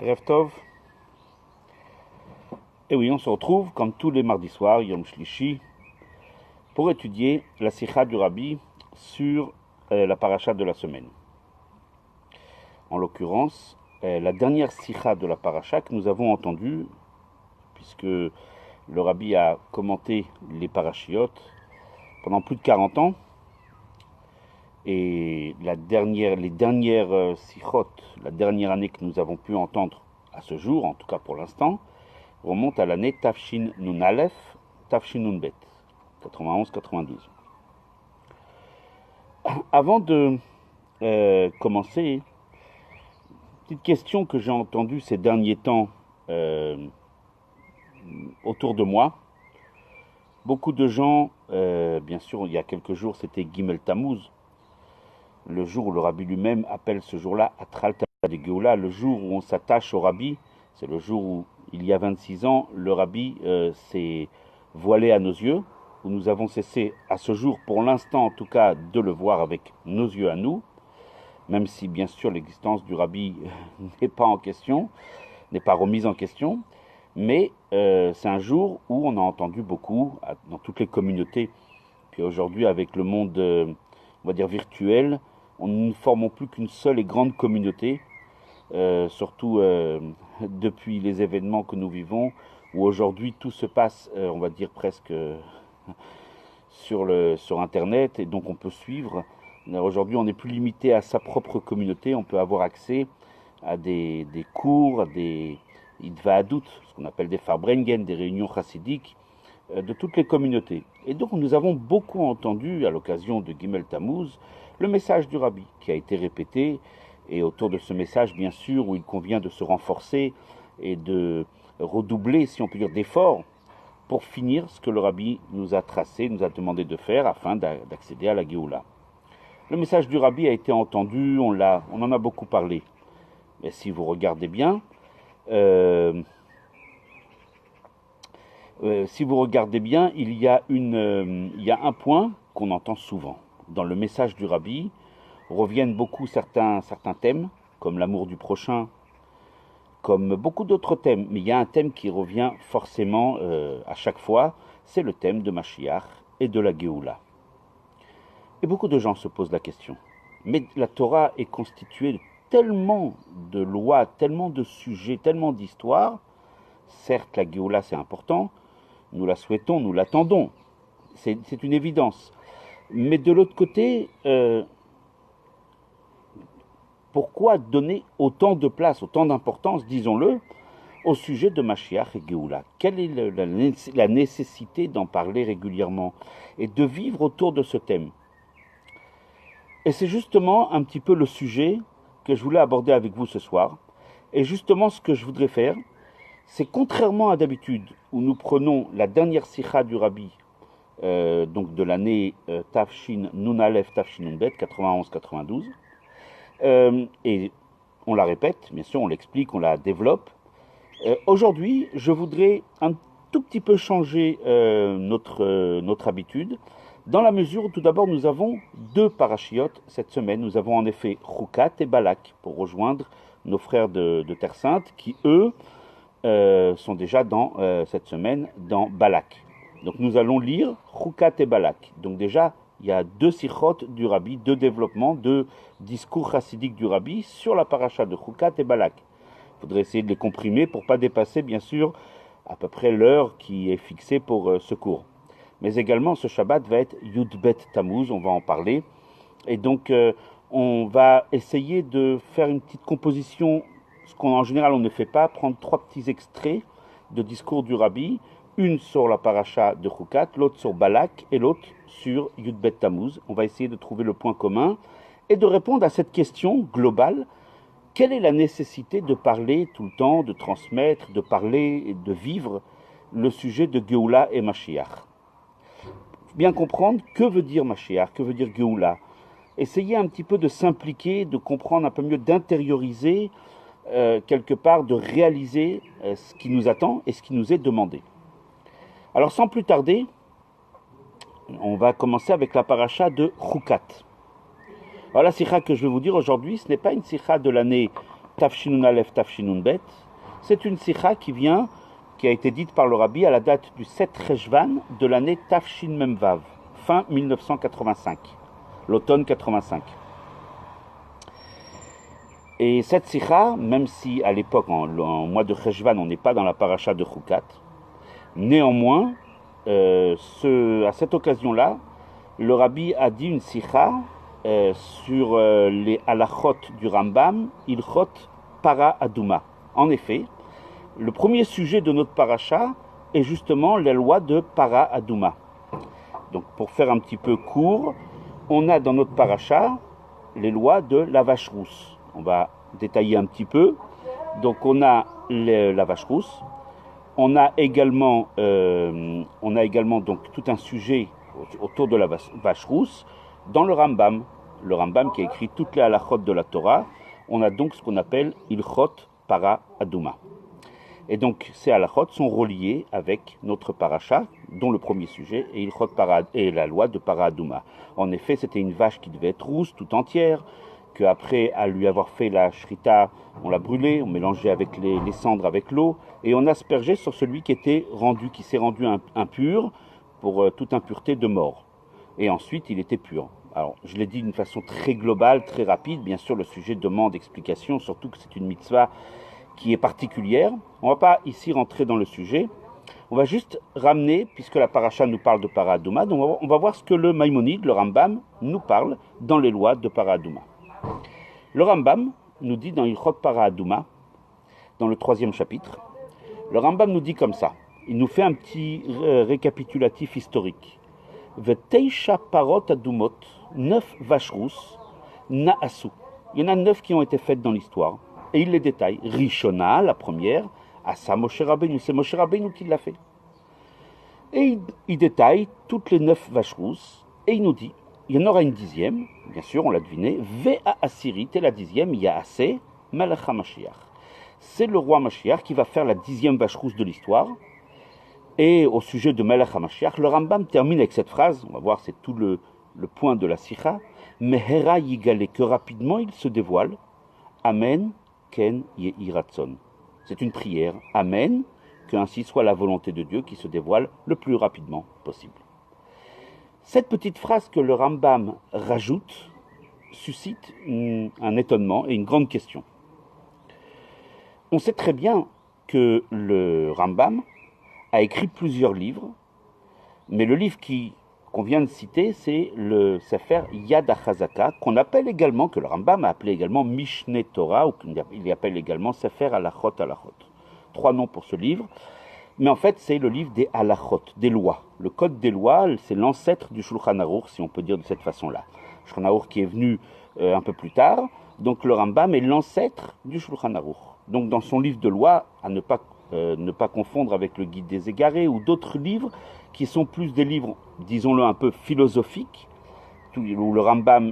Erev Tov. Et oui, on se retrouve comme tous les mardis soirs, Yom Shlishi, pour étudier la sikha du Rabbi sur la paracha de la semaine. En l'occurrence, la dernière sikha de la paracha que nous avons entendue, puisque le Rabbi a commenté les parachiotes pendant plus de 40 ans, et les dernières sikhot, la dernière année que nous avons pu entendre à ce jour, en tout cas pour l'instant, remonte à l'année Tafshin Nun Aleph, Tafshin Nun Bet, 91-92. Avant de commencer, petite question que j'ai entendue ces derniers temps autour de moi. Beaucoup de gens, bien sûr, il y a quelques jours, c'était Gimel Tammuz, le jour où le Rabbi lui-même appelle ce jour-là Atralta de Geoula, le jour où on s'attache au Rabbi. C'est le jour où, il y a 26 ans, le Rabbi s'est voilé à nos yeux, où nous avons cessé à ce jour, pour l'instant en tout cas, de le voir avec nos yeux à nous, même si bien sûr l'existence du Rabbi n'est pas en question, n'est pas remise en question, mais c'est un jour où on a entendu beaucoup, dans toutes les communautés, puis aujourd'hui avec le monde, on va dire virtuel, on ne formons plus qu'une seule et grande communauté, surtout depuis les événements que nous vivons, où aujourd'hui tout se passe, on va dire presque sur Internet, et donc on peut suivre. Aujourd'hui, on n'est plus limité à sa propre communauté, on peut avoir accès à des cours, à des idvaadut, ce qu'on appelle des farbrengen, des réunions chassidiques, de toutes les communautés. Et donc nous avons beaucoup entendu, à l'occasion de Gimel Tammuz, le message du Rabbi, qui a été répété, et autour de ce message, bien sûr, où il convient de se renforcer et de redoubler, si on peut dire, d'efforts pour finir ce que le Rabbi nous a tracé, nous a demandé de faire afin d'accéder à la Géoula. Le message du Rabbi a été entendu, on en a beaucoup parlé. Mais si vous regardez bien, il y a un point qu'on entend souvent. Dans le message du Rabbi reviennent beaucoup certains thèmes, comme l'amour du prochain, comme beaucoup d'autres thèmes. Mais il y a un thème qui revient forcément à chaque fois, c'est le thème de Mashiach et de la Géoula. Et beaucoup de gens se posent la question. Mais la Torah est constituée de tellement de lois, tellement de sujets, tellement d'histoires. Certes, la Géoula, c'est important. Nous la souhaitons, nous l'attendons. C'est une évidence. Mais de l'autre côté, pourquoi donner autant de place, autant d'importance, disons-le, au sujet de Mashiach et Géoula? Quelle est la nécessité d'en parler régulièrement et de vivre autour de ce thème? Et c'est justement un petit peu le sujet que je voulais aborder avec vous ce soir. Et justement, ce que je voudrais faire, c'est contrairement à d'habitude, où nous prenons la dernière sikha du Rabbi, donc de l'année Tafshin Nun Aleph Tafshin Nun Bet, 91-92, et on la répète, bien sûr, on l'explique, on la développe. Aujourd'hui, je voudrais un tout petit peu changer notre habitude, dans la mesure où tout d'abord nous avons deux parachiotes cette semaine. Nous avons en effet Chukat et Balak, pour rejoindre nos frères de Terre Sainte, qui eux sont déjà dans cette semaine dans Balak. Donc nous allons lire Chukat et Balak. Donc déjà, il y a deux sikhot du Rabbi, deux développements, deux discours chassidiques du Rabbi sur la paracha de Chukat et Balak. Il faudrait essayer de les comprimer pour ne pas dépasser, bien sûr, à peu près l'heure qui est fixée pour ce cours. Mais également, ce Shabbat va être Yudbet Tammuz, on va en parler. Et donc, on va essayer de faire une petite composition, ce qu'en général on ne fait pas, prendre trois petits extraits de discours du Rabbi, une sur la paracha de Chukat, l'autre sur Balak et l'autre sur Yudbet Tammuz. On va essayer de trouver le point commun et de répondre à cette question globale. Quelle est la nécessité de parler tout le temps, de transmettre, de parler et de vivre le sujet de Géoula et Mashiach? Bien comprendre que veut dire Mashiach, que veut dire Géoula. Essayer un petit peu de s'impliquer, de comprendre un peu mieux, d'intérioriser, quelque part, de réaliser ce qui nous attend et ce qui nous est demandé. Alors sans plus tarder, on va commencer avec la paracha de Chukat. Alors la sikha que je vais vous dire aujourd'hui, ce n'est pas une sikha de l'année Tafshinun Aleph, Tafshinun Bet, c'est une sikha qui a été dite par le Rabbi à la date du 7 Rejvan de l'année Tafshin Memvav, fin 1985, l'automne 85. Et cette sikha, même si à l'époque, en mois de Rejvan, on n'est pas dans la paracha de Chukat, néanmoins, à cette occasion-là, le Rabbi a dit une sikha sur les halachot du Rambam, ilchot para aduma. En effet, le premier sujet de notre paracha est justement la loi de para aduma. Donc pour faire un petit peu court, on a dans notre paracha les lois de la vache rousse. On va détailler un petit peu. Donc on a la vache rousse. On a également donc tout un sujet autour de la vache rousse dans le Rambam. Le Rambam qui a écrit toutes les halachot de la Torah. On a donc ce qu'on appelle ilchot para aduma. Et donc ces halachot sont reliés avec notre paracha, dont le premier sujet est ilchot para et la loi de para aduma. En effet, c'était une vache qui devait être rousse tout entière, qu'après à lui avoir fait la shrita, on l'a brûlée, on mélangeait avec les cendres avec l'eau, et on aspergeait sur celui qui s'est rendu impur pour toute impureté de mort. Et ensuite, il était pur. Alors, je l'ai dit d'une façon très globale, très rapide. Bien sûr, le sujet demande explication, surtout que c'est une mitzvah qui est particulière. On ne va pas ici rentrer dans le sujet. On va juste ramener, puisque la paracha nous parle de para aduma, donc on va voir ce que le Maïmonide, le Rambam, nous parle dans les lois de para aduma. Le Rambam nous dit dans Ilchot para aduma, dans le 3e chapitre, le Rambam nous dit comme ça. Il nous fait un petit récapitulatif historique. Veteisha parot adumot, 9 vaches rousses, na'asu. Il y en a 9 qui ont été faites dans l'histoire. Et il les détaille. Rishona, la première, Asa Moshe Rabbeinu. C'est Moshe Rabbeinu qui l'a fait. Et il détaille toutes les 9 vaches rousses. Et il nous dit, il y en aura une 10e, bien sûr, on l'a deviné. Ve'a Asirit, et la 10e, Yaase Melech HaMashiach. C'est le roi Mashiach qui va faire la 10e vache rousse de l'histoire. Et au sujet de Melech HaMashiach, le Rambam termine avec cette phrase, on va voir, c'est tout le point de la sikha. Mehera Yigale, que rapidement il se dévoile. Amen, Ken Yehi Ratzon. C'est une prière. Amen, que ainsi soit la volonté de Dieu qui se dévoile le plus rapidement possible. Cette petite phrase que le Rambam rajoute suscite un étonnement et une grande question. On sait très bien que le Rambam a écrit plusieurs livres, mais le livre qu'on vient de citer, c'est le Sefer Yad HaChazaka, qu'on appelle également, que le Rambam a appelé également Mishneh Torah, ou qu'il appelle également Sefer Halachot Halachot. 3 noms pour ce livre, mais en fait c'est le livre des Halachot, des lois. Le code des lois, c'est l'ancêtre du Shulchan Aruch, si on peut dire de cette façon-là. Le Shulchan Aruch qui est venu un peu plus tard, donc le Rambam est l'ancêtre du Shulchan Aruch. Donc dans son livre de lois, à ne pas confondre avec le Guide des Égarés ou d'autres livres qui sont plus des livres, disons-le un peu philosophiques, où le Rambam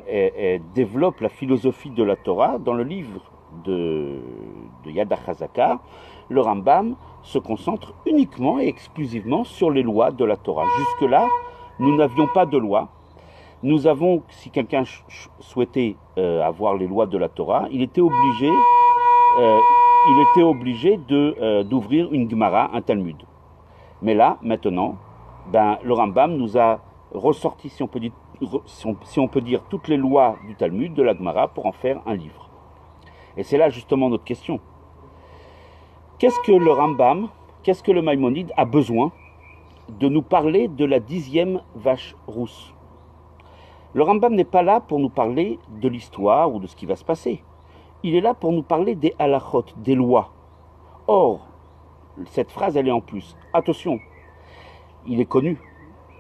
développe la philosophie de la Torah. Dans le livre de Yad HaChazaka, le Rambam se concentre uniquement et exclusivement sur les lois de la Torah. Jusque-là, nous n'avions pas de loi. Nous avons, si quelqu'un souhaitait avoir les lois de la Torah, il était obligé d'ouvrir une Gemara, un Talmud. Mais là, maintenant, le Rambam nous a ressorti, si on peut dire, toutes les lois du Talmud, de la Gemara, pour en faire un livre. Et c'est là justement notre question. Qu'est-ce que le Rambam, qu'est-ce que le Maïmonide a besoin de nous parler de la 10e vache rousse? Le Rambam n'est pas là pour nous parler de l'histoire ou de ce qui va se passer. Il est là pour nous parler des halachot, des lois. Or, cette phrase, elle est en plus. Attention, il est connu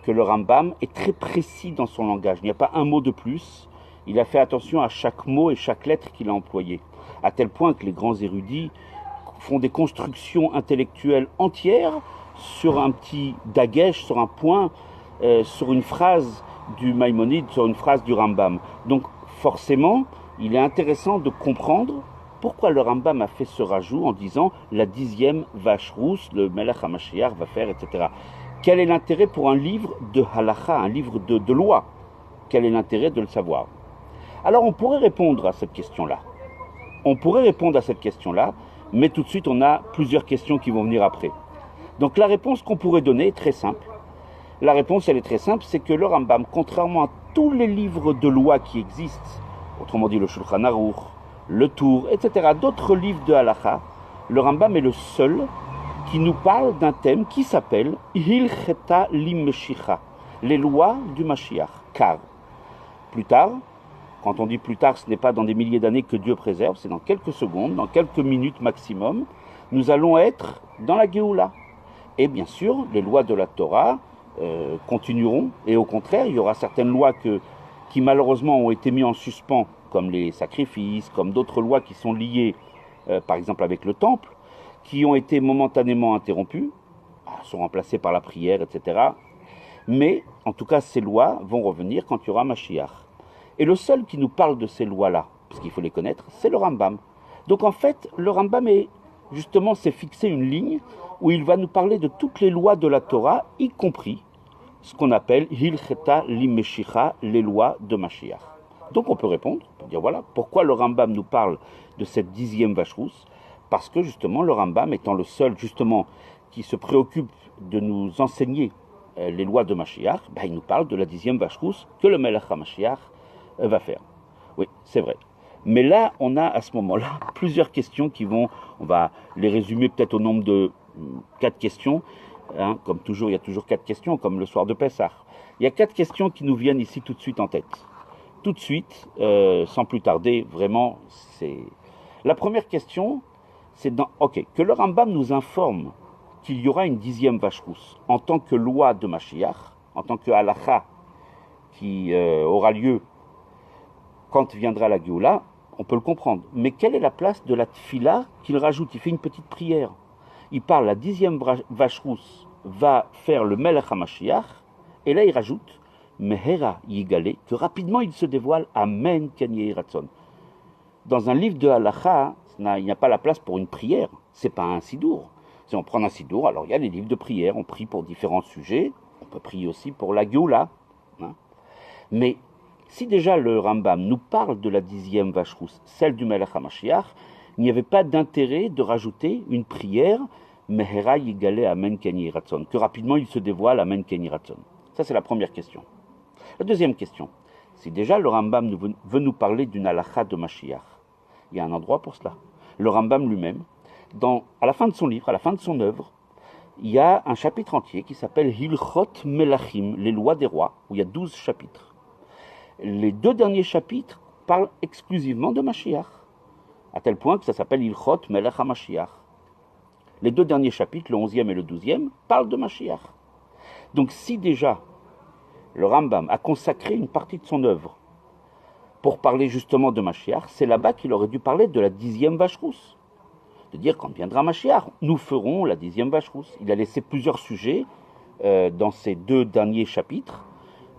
que le Rambam est très précis dans son langage. Il n'y a pas un mot de plus. Il a fait attention à chaque mot et chaque lettre qu'il a employé. À tel point que les grands érudits font des constructions intellectuelles entières sur un petit dagesh, sur un point, sur une phrase du Maïmonide, sur une phrase du Rambam. Donc forcément, il est intéressant de comprendre pourquoi le Rambam a fait ce rajout en disant la 10e vache rousse, le Melech HaMashiach va faire, etc. Quel est l'intérêt pour un livre de halacha, un livre de loi? Quel est l'intérêt de le savoir? Alors on pourrait répondre à cette question-là. On pourrait répondre à cette question-là, mais tout de suite, on a plusieurs questions qui vont venir après. Donc la réponse qu'on pourrait donner est très simple. La réponse, elle est très simple, c'est que le Rambam, contrairement à tous les livres de loi qui existent, autrement dit le Shulchan Aruch, le Tour, etc., d'autres livres de Halakha, le Rambam est le seul qui nous parle d'un thème qui s'appelle Hilcheta Limeshicha, les lois du Mashiach. Car, plus tard, quand on dit plus tard, ce n'est pas dans des milliers d'années que Dieu préserve, c'est dans quelques secondes, dans quelques minutes maximum, nous allons être dans la Géoula. Et bien sûr, les lois de la Torah continueront, et au contraire, il y aura certaines lois qui malheureusement ont été mises en suspens, comme les sacrifices, comme d'autres lois qui sont liées, par exemple avec le temple, qui ont été momentanément interrompues, sont remplacées par la prière, etc. Mais, en tout cas, ces lois vont revenir quand il y aura Mashiach. Et le seul qui nous parle de ces lois-là, parce qu'il faut les connaître, c'est le Rambam. Donc en fait, le Rambam s'est fixé une ligne où il va nous parler de toutes les lois de la Torah, y compris ce qu'on appelle Hilcheta Limeshicha, les lois de Mashiach. Donc on peut répondre, on peut dire voilà, pourquoi le Rambam nous parle de cette 10e vache rousse? Parce que justement, le Rambam étant le seul justement qui se préoccupe de nous enseigner les lois de Mashiach, il nous parle de la 10e vache rousse que le Melech HaMashiach va faire. Oui, c'est vrai. Mais là, on a à ce moment-là plusieurs questions on va les résumer peut-être au nombre de 4 questions. Hein, comme toujours, il y a toujours 4 questions, comme le soir de Pessah. Il y a 4 questions qui nous viennent ici tout de suite en tête. Tout de suite, sans plus tarder, vraiment, c'est... La première question, c'est que le Rambam nous informe qu'il y aura une 10e vache rousse en tant que loi de Mashiach, en tant que halakha qui aura lieu quand viendra la Géoula, on peut le comprendre. Mais quelle est la place de la tfila qu'il rajoute? Il fait une petite prière. Il parle, la 10e vache rousse va faire le Melech HaMashiach, et là il rajoute, Mehera Yigale, que rapidement il se dévoile, Amen Ken Yehi Ratzon. Dans un livre de halakha, il n'y a pas la place pour une prière, c'est pas un sidour. Si on prend un sidour, alors il y a les livres de prière, on prie pour différents sujets, on peut prier aussi pour la Géoula. Hein. Mais si déjà le Rambam nous parle de la 10e vache rousse, celle du Melech HaMashiach, il n'y avait pas d'intérêt de rajouter une prière, Mehera Yigale Amen Ken Yehi Ratzon, que rapidement il se dévoile, Amen Ken Yehi Ratzon. Ça c'est la première question. La deuxième question, si déjà le Rambam veut nous parler d'une halakha de Mashiach, il y a un endroit pour cela. Le Rambam lui-même, à la fin de son livre, à la fin de son œuvre, il y a un chapitre entier qui s'appelle Hilchot Melachim, les lois des rois, où il y a 12 chapitres. Les 2 derniers chapitres parlent exclusivement de Mashiach, à tel point que ça s'appelle Hilchot Melech HaMashiach. Les 2 derniers chapitres, le 11e et le 12e, parlent de Mashiach. Donc si déjà le Rambam a consacré une partie de son œuvre pour parler justement de Mashiach, c'est là-bas qu'il aurait dû parler de la 10e vache rousse. De dire quand viendra Mashiach, nous ferons la 10e vache rousse. Il a laissé plusieurs sujets dans ces 2 derniers chapitres.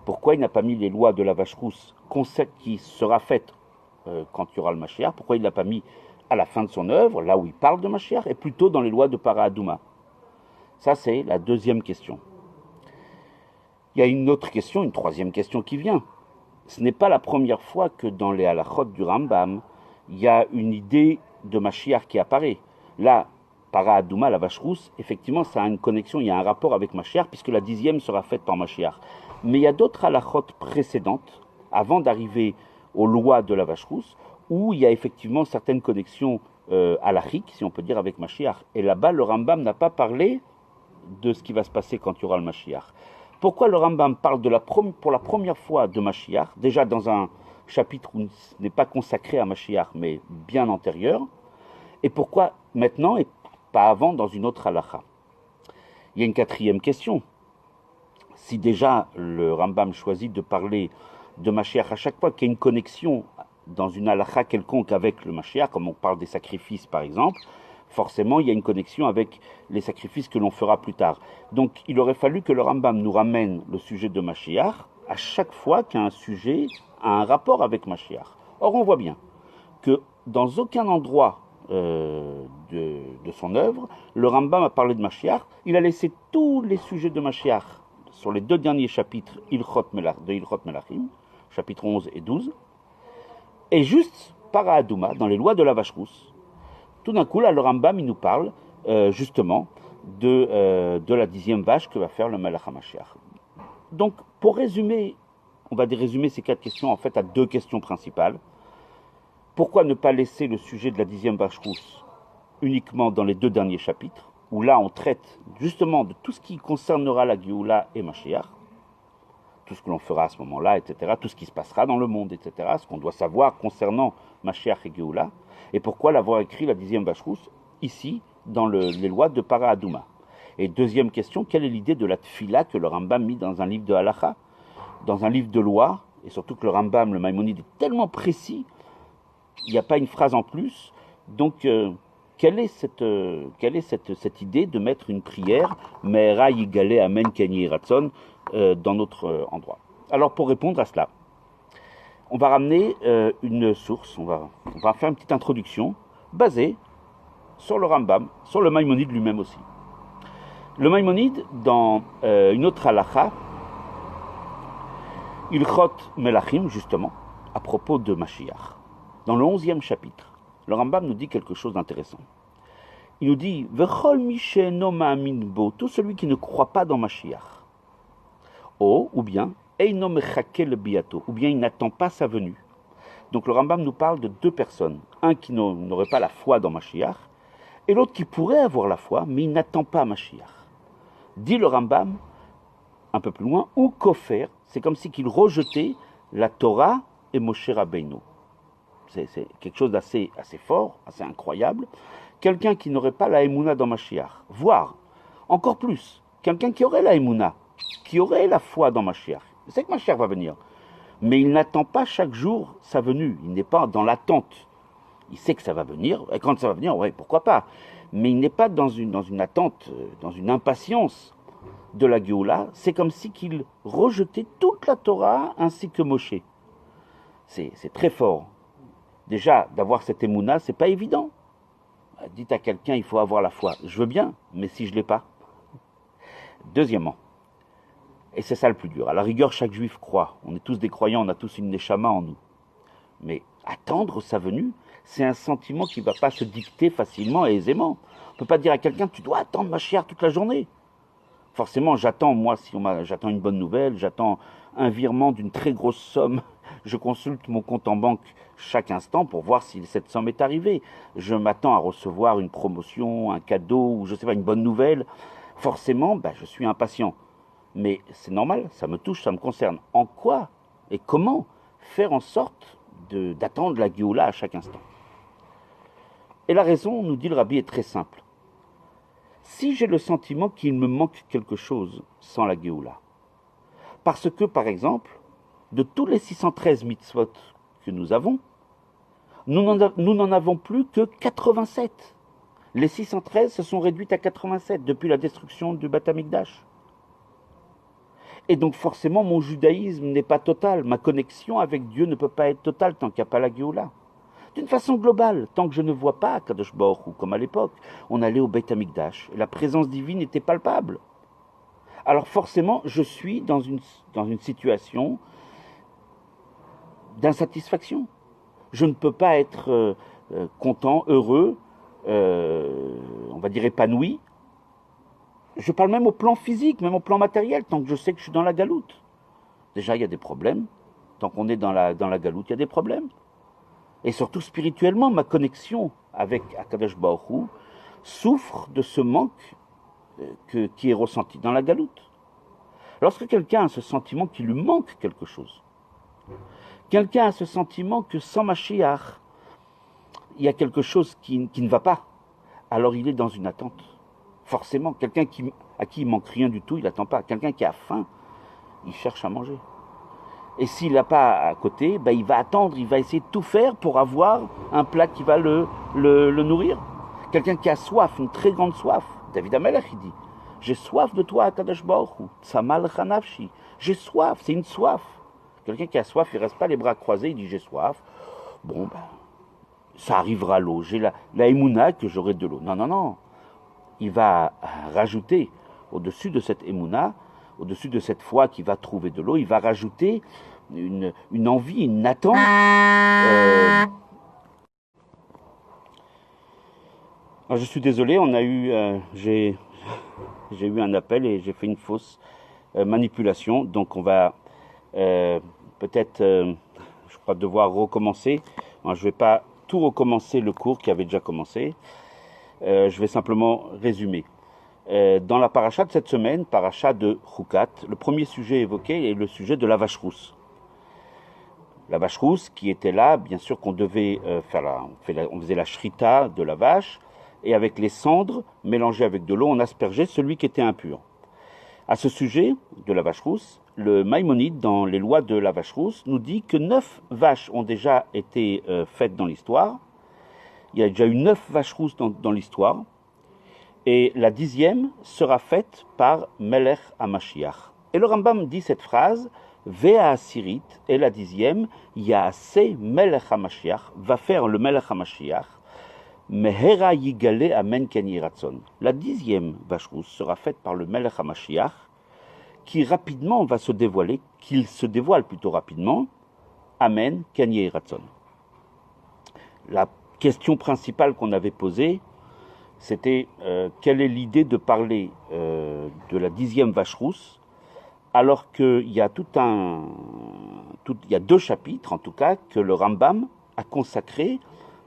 Pourquoi il n'a pas mis les lois de la vache rousse qui sera faite quand il y aura le Mashiach? Pourquoi il ne l'a pas mis à la fin de son œuvre, là où il parle de Mashiach, et plutôt dans les lois de Para-Aduma? Ça, c'est la deuxième question. Il y a une autre question, une troisième question qui vient. Ce n'est pas la première fois que dans les halachot du Rambam, il y a une idée de Mashiach qui apparaît. Là, Para-Aduma, la vache rousse, effectivement, ça a une connexion, il y a un rapport avec Mashiach, puisque la 10e sera faite par Mashiach. Mais il y a d'autres halachot précédentes, avant d'arriver aux lois de la vache rousse, où il y a effectivement certaines connexions halachiques, si on peut dire, avec Mashiach. Et là-bas, le Rambam n'a pas parlé de ce qui va se passer quand il y aura le Mashiach. Pourquoi le Rambam parle pour la première fois de Mashiach, déjà dans un chapitre où ce n'est pas consacré à Mashiach, mais bien antérieur, et pourquoi maintenant et pas avant dans une autre halakha? Il y a une 4e question. Si déjà le Rambam choisit de parler de Mashiach à chaque fois qu'il y a une connexion dans une halakha quelconque avec le Mashiach, comme on parle des sacrifices par exemple, forcément il y a une connexion avec les sacrifices que l'on fera plus tard. Donc il aurait fallu que le Rambam nous ramène le sujet de Mashiach à chaque fois qu'un sujet a un rapport avec Mashiach. Or on voit bien que dans aucun endroit de son œuvre, le Rambam a parlé de Mashiach, il a laissé tous les sujets de Mashiach sur les 2 derniers chapitres de Hilchot Melachim, chapitres 11 et 12, et juste Para Aduma, dans les lois de la vache rousse, tout d'un coup, là, le Rambam, il nous parle justement de la 10e vache que va faire le Melech HaMashiach. Donc, pour résumer, on va résumer ces 4 questions en fait à 2 questions principales. Pourquoi ne pas laisser le sujet de la 10e vache rousse uniquement dans les 2 derniers chapitres, où là, on traite justement de tout ce qui concernera la Géoula et Mashiach, tout ce que l'on fera à ce moment-là, etc., tout ce qui se passera dans le monde, etc., ce qu'on doit savoir concernant Mashiach et Géoula, et pourquoi l'avoir écrit la 10e vache rousse ici, dans les lois de Para Aduma. Et deuxième question, quelle est l'idée de la tfila que le Rambam mit dans un livre de halacha, dans un livre de loi, et surtout que le Rambam, le Maïmonide, est tellement précis, il n'y a pas une phrase en plus. Donc, quelle est cette idée de mettre une prière, Me'era Yigale Amen Kenyi Ratson, dans notre endroit? Alors, pour répondre à cela, on va ramener une source, on va faire une petite introduction basée sur le Rambam, sur le Maïmonide lui-même aussi. Le Maïmonide, dans une autre halakha, Ilchot Melachim, justement, à propos de Mashiach, dans le 11e chapitre, le Rambam nous dit quelque chose d'intéressant. Il nous dit Vechol Misheno Ma'amin Bo, tout celui qui ne croit pas dans Mashiach, ou bien Eino Mechake le Biato, ou bien il n'attend pas sa venue. Donc le Rambam nous parle de 2 personnes, un qui n'aurait pas la foi dans Mashiach, et l'autre qui pourrait avoir la foi, mais il n'attend pas Mashiach. Dit le Rambam, un peu plus loin, ou Kofer, c'est comme si qu'il rejetait la Torah et Moshe Rabbeinu. C'est quelque chose d'assez fort, assez incroyable. Quelqu'un qui n'aurait pas la Emouna dans Mashiach, voire, encore plus, quelqu'un qui aurait la Emouna, qui aurait la foi dans Mashiach. Il sait que Mashiach va venir, mais il n'attend pas chaque jour sa venue, il n'est pas dans l'attente. Il sait que ça va venir, et quand ça va venir, ouais, pourquoi pas. Mais il n'est pas dans une attente, dans une impatience de la Géoula. C'est comme si qu'il rejetait toute la Torah ainsi que Moshe. C'est très fort. Déjà, d'avoir cette émouna, c'est pas évident. Dites à quelqu'un, il faut avoir la foi. Je veux bien, mais si je l'ai pas. Deuxièmement, et c'est ça le plus dur, à la rigueur, chaque juif croit. On est tous des croyants, on a tous une neshama en nous. Mais attendre sa venue, c'est un sentiment qui ne va pas se dicter facilement et aisément. On ne peut pas dire à quelqu'un, tu dois attendre Mashiach toute la journée. Forcément, j'attends une bonne nouvelle, j'attends un virement d'une très grosse somme. Je consulte mon compte en banque chaque instant pour voir si cette somme est arrivée. Je m'attends à recevoir une promotion, un cadeau, ou je ne sais pas, une bonne nouvelle. Forcément, je suis impatient. Mais c'est normal, ça me touche, ça me concerne. En quoi et comment faire en sorte d'attendre la Géoula à chaque instant? Et la raison, nous dit le Rabbi, est très simple. Si j'ai le sentiment qu'il me manque quelque chose sans la Géoula, parce que, par exemple, de tous les 613 mitzvot que nous avons, nous n'en avons plus que 87. Les 613 se sont réduites à 87 depuis la destruction du Beth Amikdash. Et donc forcément, mon judaïsme n'est pas total. Ma connexion avec Dieu ne peut pas être totale tant qu'il n'y a pas la Géoula. D'une façon globale, tant que je ne vois pas Kadosh Baruch Hu, comme à l'époque, on allait au Beth Amikdash et la présence divine était palpable. Alors forcément, je suis dans une situation d'insatisfaction. Je ne peux pas être content, heureux, on va dire épanoui. Je parle même au plan physique, même au plan matériel, tant que je sais que je suis dans la galoute. Déjà, il y a des problèmes. Tant qu'on est dans la galoute, il y a des problèmes. Et surtout spirituellement, ma connexion avec Akadosh Baruch Hu souffre de ce manque qui est ressenti dans la galoute. Lorsque quelqu'un a ce sentiment qu'il lui manque quelque chose, quelqu'un a ce sentiment que sans Mashiach, il y a quelque chose qui ne va pas, alors il est dans une attente. Forcément, quelqu'un à qui il manque rien du tout, il n'attend pas. Quelqu'un qui a faim, il cherche à manger. Et s'il n'a pas à côté, il va attendre, il va essayer de tout faire pour avoir un plat qui va le nourrir. Quelqu'un qui a soif, une très grande soif. David Amelech, il dit, j'ai soif de toi, Akadosh Baruch Hu, Tsamal Chanafshi. J'ai soif, c'est une soif. Quelqu'un qui a soif, il ne reste pas les bras croisés, il dit, j'ai soif. Bon, ça arrivera l'eau. J'ai la émouna que j'aurai de l'eau. Non. Il va rajouter, au-dessus de cette émouna, au-dessus de cette foi qui va trouver de l'eau, il va rajouter une envie, une attente Alors, je suis désolé, j'ai eu un appel et j'ai fait une fausse manipulation. Donc on va euh, peut-être, je crois, devoir recommencer. Alors, je ne vais pas tout recommencer le cours qui avait déjà commencé. Je vais simplement résumer. Dans la paracha de cette semaine, paracha de Chukat, le premier sujet évoqué est le sujet de la vache rousse. La vache rousse qui était là, bien sûr qu'on devait on faisait la shrita de la vache, et avec les cendres mélangées avec de l'eau, on aspergeait celui qui était impur. À ce sujet de la vache rousse, le Maïmonide, dans les lois de la vache rousse, nous dit que 9 vaches ont déjà été faites dans l'histoire. Il y a déjà eu 9 vaches rousses dans l'histoire. Et la 10e sera faite par Melech HaMashiach. Et le Rambam dit cette phrase, Vea Asirit, et la 10e, Yaase Melech HaMashiach, va faire le Melech HaMashiach, Mehera Yigale Amen Ken Yiratzon. La 10e vache rousse sera faite par le Melech HaMashiach, qui rapidement va se dévoiler, qu'il se dévoile plutôt rapidement, Amen Ken Yiratzon. La question principale qu'on avait posée, c'était quelle est l'idée de parler de la 10e vache rousse, alors qu'il y a il y a 2 chapitres, en tout cas, que le Rambam a consacrés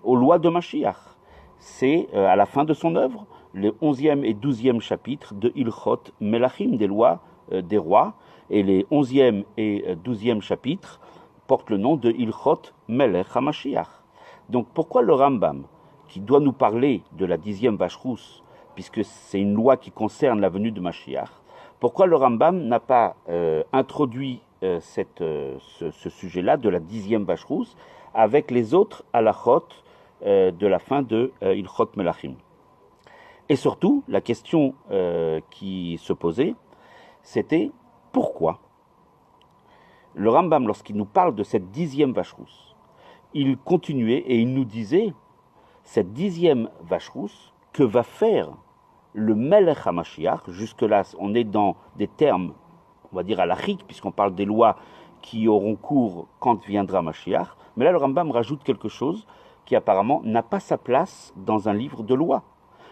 aux lois de Mashiach. C'est à la fin de son œuvre, les 11e et 12e chapitres de Ilchot Melachim, des lois des rois, et les 11e et 12e chapitres portent le nom de Ilchot Melech HaMashiach. Donc pourquoi le Rambam, qui doit nous parler de la 10e vache rousse, puisque c'est une loi qui concerne la venue de Mashiach, pourquoi le Rambam n'a pas introduit ce sujet-là de la 10e vache rousse avec les autres halachot de la fin de Ilchot Melachim? Et surtout, la question qui se posait, c'était pourquoi le Rambam, lorsqu'il nous parle de cette 10e vache rousse, il continuait et il nous disait, cette 10e vache rousse, que va faire le Melech HaMashiach? Jusque-là, on est dans des termes, on va dire halachiques, puisqu'on parle des lois qui auront cours quand viendra Mashiach. Mais là, le Rambam rajoute quelque chose qui apparemment n'a pas sa place dans un livre de loi.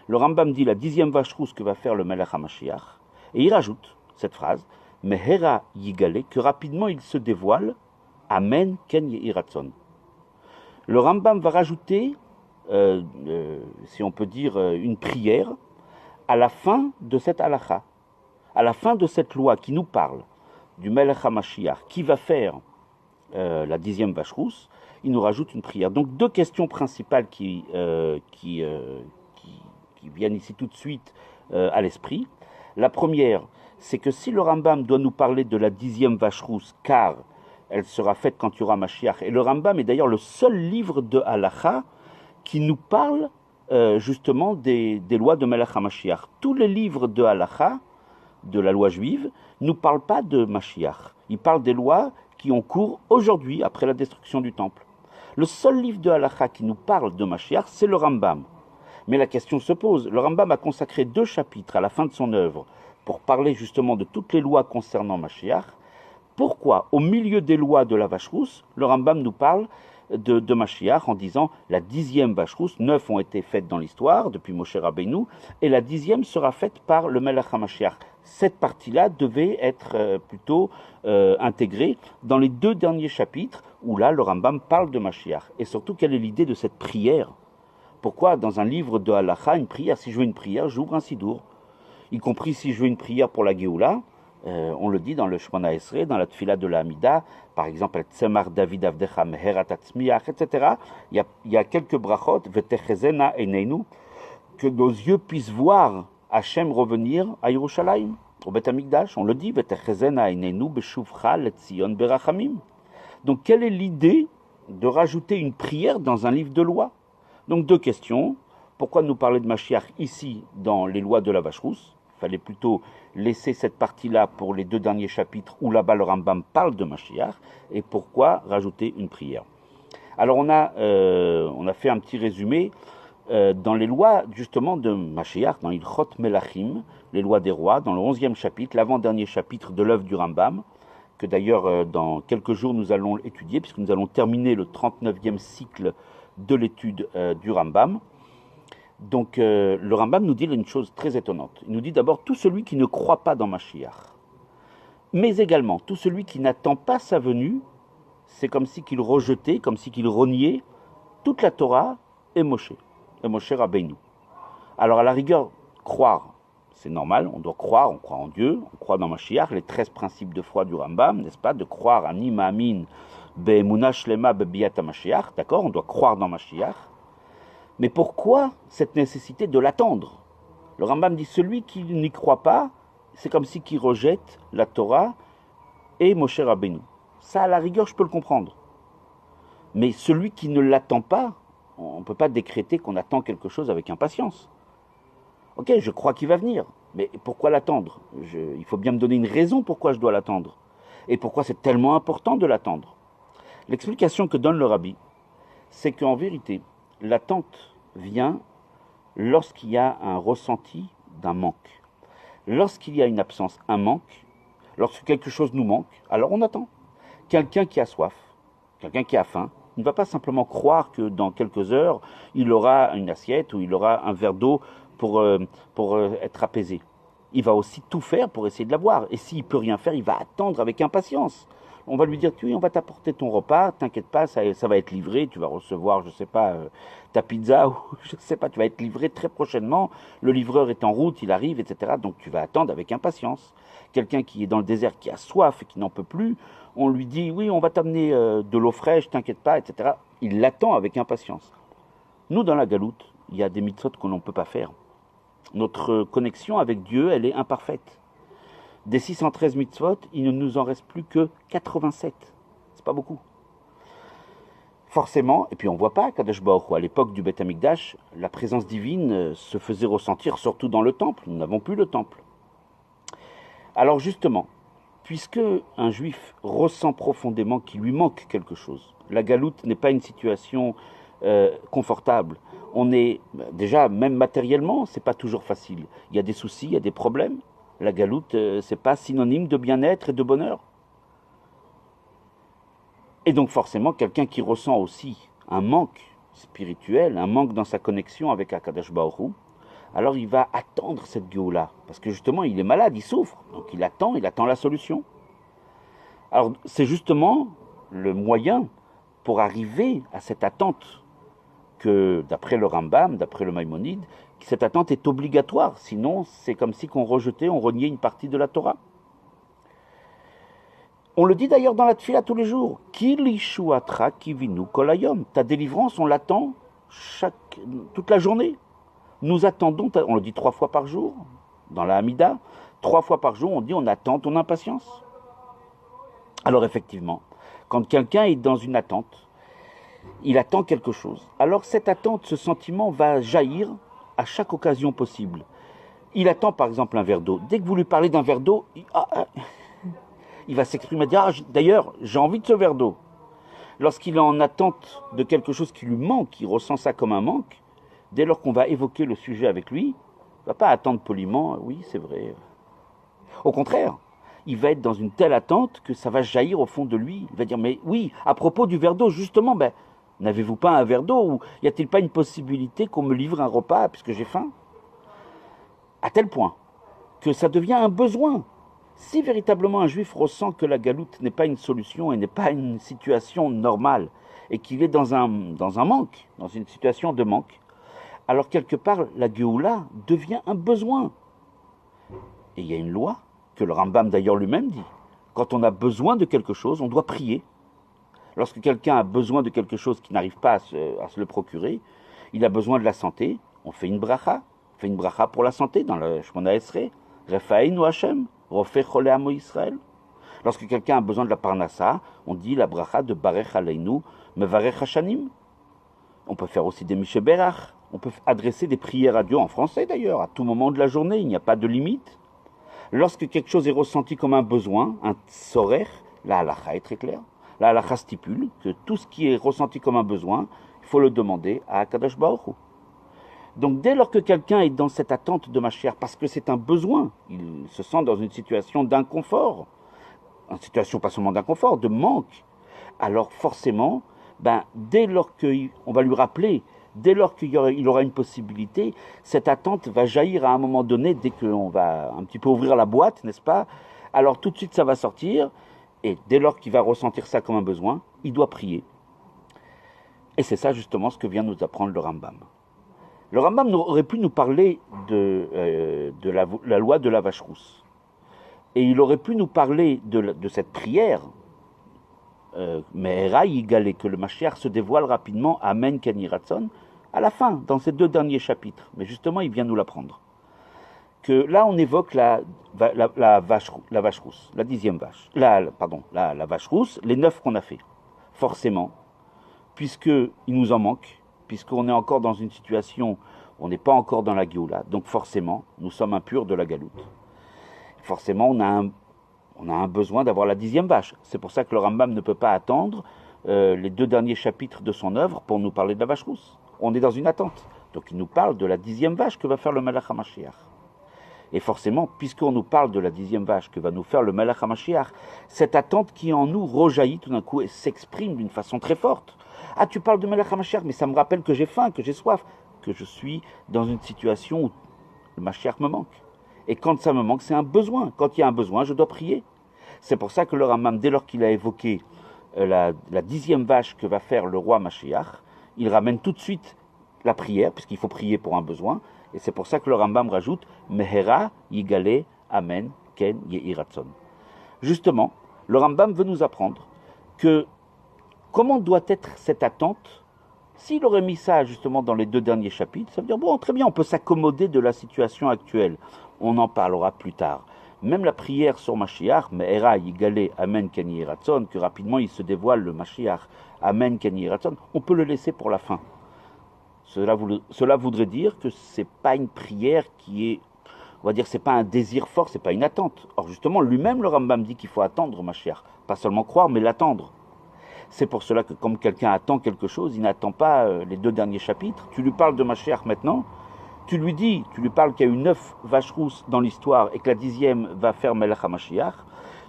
Le Rambam dit la 10e vache rousse que va faire le Melech HaMashiach, et il rajoute cette phrase, Mehera Yigale, que rapidement il se dévoile, Amen Ken Yiratzon. Le Rambam va rajouter, si on peut dire, une prière à la fin de cette halakha, à la fin de cette loi qui nous parle du Melech HaMashiach, qui va faire la 10e vache rousse, il nous rajoute une prière. Donc 2 questions principales qui viennent ici tout de suite à l'esprit. La première, c'est que si le Rambam doit nous parler de la 10e vache rousse, car elle sera faite quand il y aura Mashiach, et le Rambam est d'ailleurs le seul livre de halakha qui nous parle justement des lois de Melech HaMashiach. Tous les livres de halakha, de la loi juive, ne nous parlent pas de Mashiach. Ils parlent des lois qui ont cours aujourd'hui, après la destruction du temple. Le seul livre de halakha qui nous parle de Mashiach, c'est le Rambam. Mais la question se pose. Le Rambam a consacré 2 chapitres à la fin de son œuvre pour parler justement de toutes les lois concernant Mashiach. Pourquoi, au milieu des lois de la vache rousse, le Rambam nous parle de Mashiach en disant la 10e vache rousse, 9 ont été faites dans l'histoire depuis Moshe Rabbeinu, et la 10e sera faite par le Melech HaMashiach. Cette partie-là devait être plutôt intégrée dans les 2 derniers chapitres où là le Rambam parle de Mashiach. Et surtout, quelle est l'idée de cette prière? Pourquoi dans un livre de halakha, une prière, si je veux une prière, j'ouvre un sidour, y compris si je veux une prière pour la Géoula, on le dit dans le Shemona Esrei, dans la Tfila de la Hamida, par exemple, Tzemar David Avdecha Meherat Atzmiach, etc. Il y a quelques brachot, Vetechezena Eneinu, que nos yeux puissent voir Hachem revenir à Yerushalayim, au Beth Amikdash. On le dit, Vetechezena Eneinu Beshuvcha Letzion Berachamim. Donc, quelle est l'idée de rajouter une prière dans un livre de loi? Donc, 2 questions. Pourquoi nous parler de Mashiach ici, dans les lois de la vache rousse? Il fallait plutôt laisser cette partie-là pour les 2 derniers chapitres où là-bas le Rambam parle de Mashiach. Et pourquoi rajouter une prière? Alors on a fait un petit résumé dans les lois justement de Mashiach, dans Ilchot Melachim, les lois des rois, dans le 11e chapitre, l'avant-dernier chapitre de l'œuvre du Rambam, que d'ailleurs dans quelques jours nous allons étudier, puisque nous allons terminer le 39e cycle de l'étude du Rambam. Donc le Rambam nous dit une chose très étonnante. Il nous dit d'abord tout celui qui ne croit pas dans Mashiach, mais également tout celui qui n'attend pas sa venue, c'est comme si qu'il rejetait, comme si qu'il reniait toute la Torah et Moshe Rabbeinu. Alors à la rigueur, croire, c'est normal, on doit croire, on croit en Dieu, on croit dans Mashiach, les 13 principes de foi du Rambam, n'est-ce pas, de croire à Ani Ma'amin Be'emuna Shlema Be'biyat HaMashiach, d'accord, on doit croire dans Mashiach. Mais pourquoi cette nécessité de l'attendre? Le Rambam dit celui qui n'y croit pas, c'est comme si qu'il rejette la Torah et Moshe Rabbeinu. Ça, à la rigueur, je peux le comprendre. Mais celui qui ne l'attend pas, on ne peut pas décréter qu'on attend quelque chose avec impatience. Ok, je crois qu'il va venir, mais pourquoi l'attendre? Il faut bien me donner une raison pourquoi je dois l'attendre. Et pourquoi c'est tellement important de l'attendre. L'explication que donne le Rabbi, c'est qu'en vérité, l'attente vient lorsqu'il y a un ressenti d'un manque. Lorsqu'il y a une absence, un manque, lorsque quelque chose nous manque, alors on attend. Quelqu'un qui a soif, quelqu'un qui a faim, ne va pas simplement croire que dans quelques heures, il aura une assiette ou il aura un verre d'eau pour être apaisé. Il va aussi tout faire pour essayer de l'avoir. Et s'il ne peut rien faire, il va attendre avec impatience. On va lui dire, oui, on va t'apporter ton repas, t'inquiète pas, ça va être livré, tu vas recevoir, je ne sais pas, ta pizza, ou je ne sais pas, tu vas être livré très prochainement, le livreur est en route, il arrive, etc. Donc tu vas attendre avec impatience. Quelqu'un qui est dans le désert, qui a soif et qui n'en peut plus, on lui dit, oui, on va t'amener de l'eau fraîche, t'inquiète pas, etc. Il l'attend avec impatience. Nous, dans la galoute, il y a des mitzvot qu'on ne peut pas faire. Notre connexion avec Dieu, elle est imparfaite. Des 613 mitzvot, il ne nous en reste plus que 87. C'est pas beaucoup. Forcément, et puis on ne voit pas, Kadosh Baruch Hu, à l'époque du Beth Amikdash, la présence divine se faisait ressentir surtout dans le temple. Nous n'avons plus le temple. Alors justement, puisque un juif ressent profondément qu'il lui manque quelque chose, la galoute n'est pas une situation confortable. On est, déjà, même matériellement, c'est pas toujours facile. Il y a des soucis, il y a des problèmes. La galoute, c'est pas synonyme de bien-être et de bonheur. Et donc forcément, quelqu'un qui ressent aussi un manque spirituel, un manque dans sa connexion avec Akadosh Baruch Hu, alors il va attendre cette Géoula. Parce que justement, il est malade, il souffre. Donc il attend la solution. Alors c'est justement le moyen pour arriver à cette attente que, d'après le Rambam, d'après le Maïmonide, cette attente est obligatoire. Sinon, c'est comme si on reniait une partie de la Torah. On le dit d'ailleurs dans la Tfila tous les jours. Kilishuatra kivinu kolayom. Ta délivrance, on l'attend toute la journée. Nous attendons, on le dit 3 fois par jour, dans la Hamida, 3 fois par jour, on dit on attend ton impatience. Alors effectivement, quand quelqu'un est dans une attente, il attend quelque chose. Alors cette attente, ce sentiment va jaillir à chaque occasion possible. Il attend par exemple un verre d'eau. Dès que vous lui parlez d'un verre d'eau, il va s'exprimer, dire d'ailleurs, j'ai envie de ce verre d'eau. Lorsqu'il est en attente de quelque chose qui lui manque, il ressent ça comme un manque, dès lors qu'on va évoquer le sujet avec lui, il ne va pas attendre poliment, oui, c'est vrai. Au contraire, il va être dans une telle attente que ça va jaillir au fond de lui. Il va dire, mais oui, à propos du verre d'eau, justement, n'avez-vous pas un verre d'eau ou y a-t-il pas une possibilité qu'on me livre un repas puisque j'ai faim? À tel point que ça devient un besoin. Si véritablement un juif ressent que la galoute n'est pas une solution et n'est pas une situation normale et qu'il est dans un manque, dans une situation de manque, alors quelque part la Géoula devient un besoin. Et il y a une loi que le Rambam d'ailleurs lui-même dit. Quand on a besoin de quelque chose, on doit prier. Lorsque quelqu'un a besoin de quelque chose qui n'arrive pas à se le procurer, il a besoin de la santé, on fait une bracha. On fait une bracha pour la santé dans le Shemona Esrei. Refaïnu Hashem, Rofeh Cholei Amo Yisrael. Lorsque quelqu'un a besoin de la parnassa, on dit la bracha de Barech Aleinu, Mevarech Hashanim. On peut faire aussi des Mishéberach. On peut adresser des prières à Dieu, en français d'ailleurs, à tout moment de la journée, il n'y a pas de limite. Lorsque quelque chose est ressenti comme un besoin, un tsorech, la halakha est très claire. La halakha stipule que tout ce qui est ressenti comme un besoin, il faut le demander à Akadosh Baruch Hu. Donc dès lors que quelqu'un est dans cette attente de Mashiach, parce que c'est un besoin, il se sent dans une situation d'inconfort, une situation pas seulement d'inconfort, de manque, alors forcément, dès lors qu'on va lui rappeler Dès lors qu'il aura une possibilité, cette attente va jaillir à un moment donné, dès qu'on va un petit peu ouvrir la boîte, n'est-ce pas? Alors tout de suite ça va sortir, et dès lors qu'il va ressentir ça comme un besoin, il doit prier. Et c'est ça justement ce que vient nous apprendre le Rambam. Le Rambam aurait pu nous parler de la loi de la vache rousse. Et il aurait pu nous parler de cette prière, Me'era Yigalé, que le Mashiach se dévoile rapidement, Amen Ken Yhi Ratzon, à la fin, dans ces 2 derniers chapitres. Mais justement, il vient nous l'apprendre. Que là, on évoque la vache rousse, la 10e vache. La vache rousse, les 9 qu'on a fait. Forcément, puisqu'il nous en manque, puisqu'on est encore dans une situation où on n'est pas encore dans la Géoula, donc forcément, nous sommes impurs de la galoute. Forcément, on a un besoin d'avoir la 10e vache. C'est pour ça que le Rambam ne peut pas attendre les 2 derniers chapitres de son œuvre pour nous parler de la vache rousse. On est dans une attente. Donc il nous parle de la 10e vache que va faire le Melech HaMashiach. Et forcément, puisqu'on nous parle de la 10e vache que va nous faire le Melech HaMashiach, cette attente qui en nous rejaillit tout d'un coup et s'exprime d'une façon très forte. Ah, tu parles de Melech HaMashiach, mais ça me rappelle que j'ai faim, que j'ai soif, que je suis dans une situation où le Mashiach me manque. Et quand ça me manque, c'est un besoin. Quand il y a un besoin, je dois prier. C'est pour ça que le Rambam, dès lors qu'il a évoqué la 10e vache que va faire le roi Mashiach, il ramène tout de suite la prière, puisqu'il faut prier pour un besoin. Et c'est pour ça que le Rambam rajoute Mehera Yigale Amen Ken Yehi Ratzon. Justement, le Rambam veut nous apprendre que comment doit être cette attente. S'il aurait mis ça justement dans les 2 derniers chapitres, ça veut dire, bon, très bien, on peut s'accommoder de la situation actuelle. On en parlera plus tard. Même la prière sur Mashiach, Me'era Yigale Amen Ken Yehi Ratzon, que rapidement il se dévoile le Mashiach, Amen Ken Yehi Ratzon, on peut le laisser pour la fin. Cela voudrait dire que c'est pas une prière qui est, on va dire, c'est pas un désir fort, c'est pas une attente. Or justement, lui-même, le Rambam dit qu'il faut attendre Mashiach, pas seulement croire, mais l'attendre. C'est pour cela que comme quelqu'un attend quelque chose, il n'attend pas les 2 derniers chapitres. Tu lui parles de Mashiach maintenant, tu lui parles qu'il y a eu 9 vaches rousses dans l'histoire et que la 10e va faire Melech HaMashiach.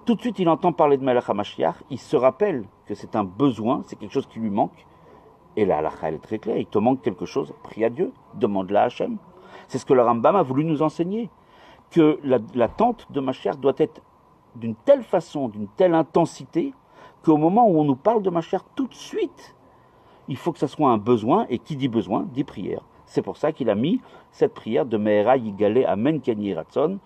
Tout de suite, il entend parler de Melech HaMashiach, il se rappelle que c'est un besoin, c'est quelque chose qui lui manque. Et la halakha, elle est très claire, il te manque quelque chose, prie à Dieu, demande-la à Hachem. C'est ce que le Rambam a voulu nous enseigner, que l'attente de Mashiach doit être d'une telle façon, d'une telle intensité, qu'au moment où on nous parle de Mashiach, tout de suite, il faut que ça soit un besoin, et qui dit besoin, dit prière. C'est pour ça qu'il a mis cette prière de Me'era Yigale Amen Ken Yehi Ratzon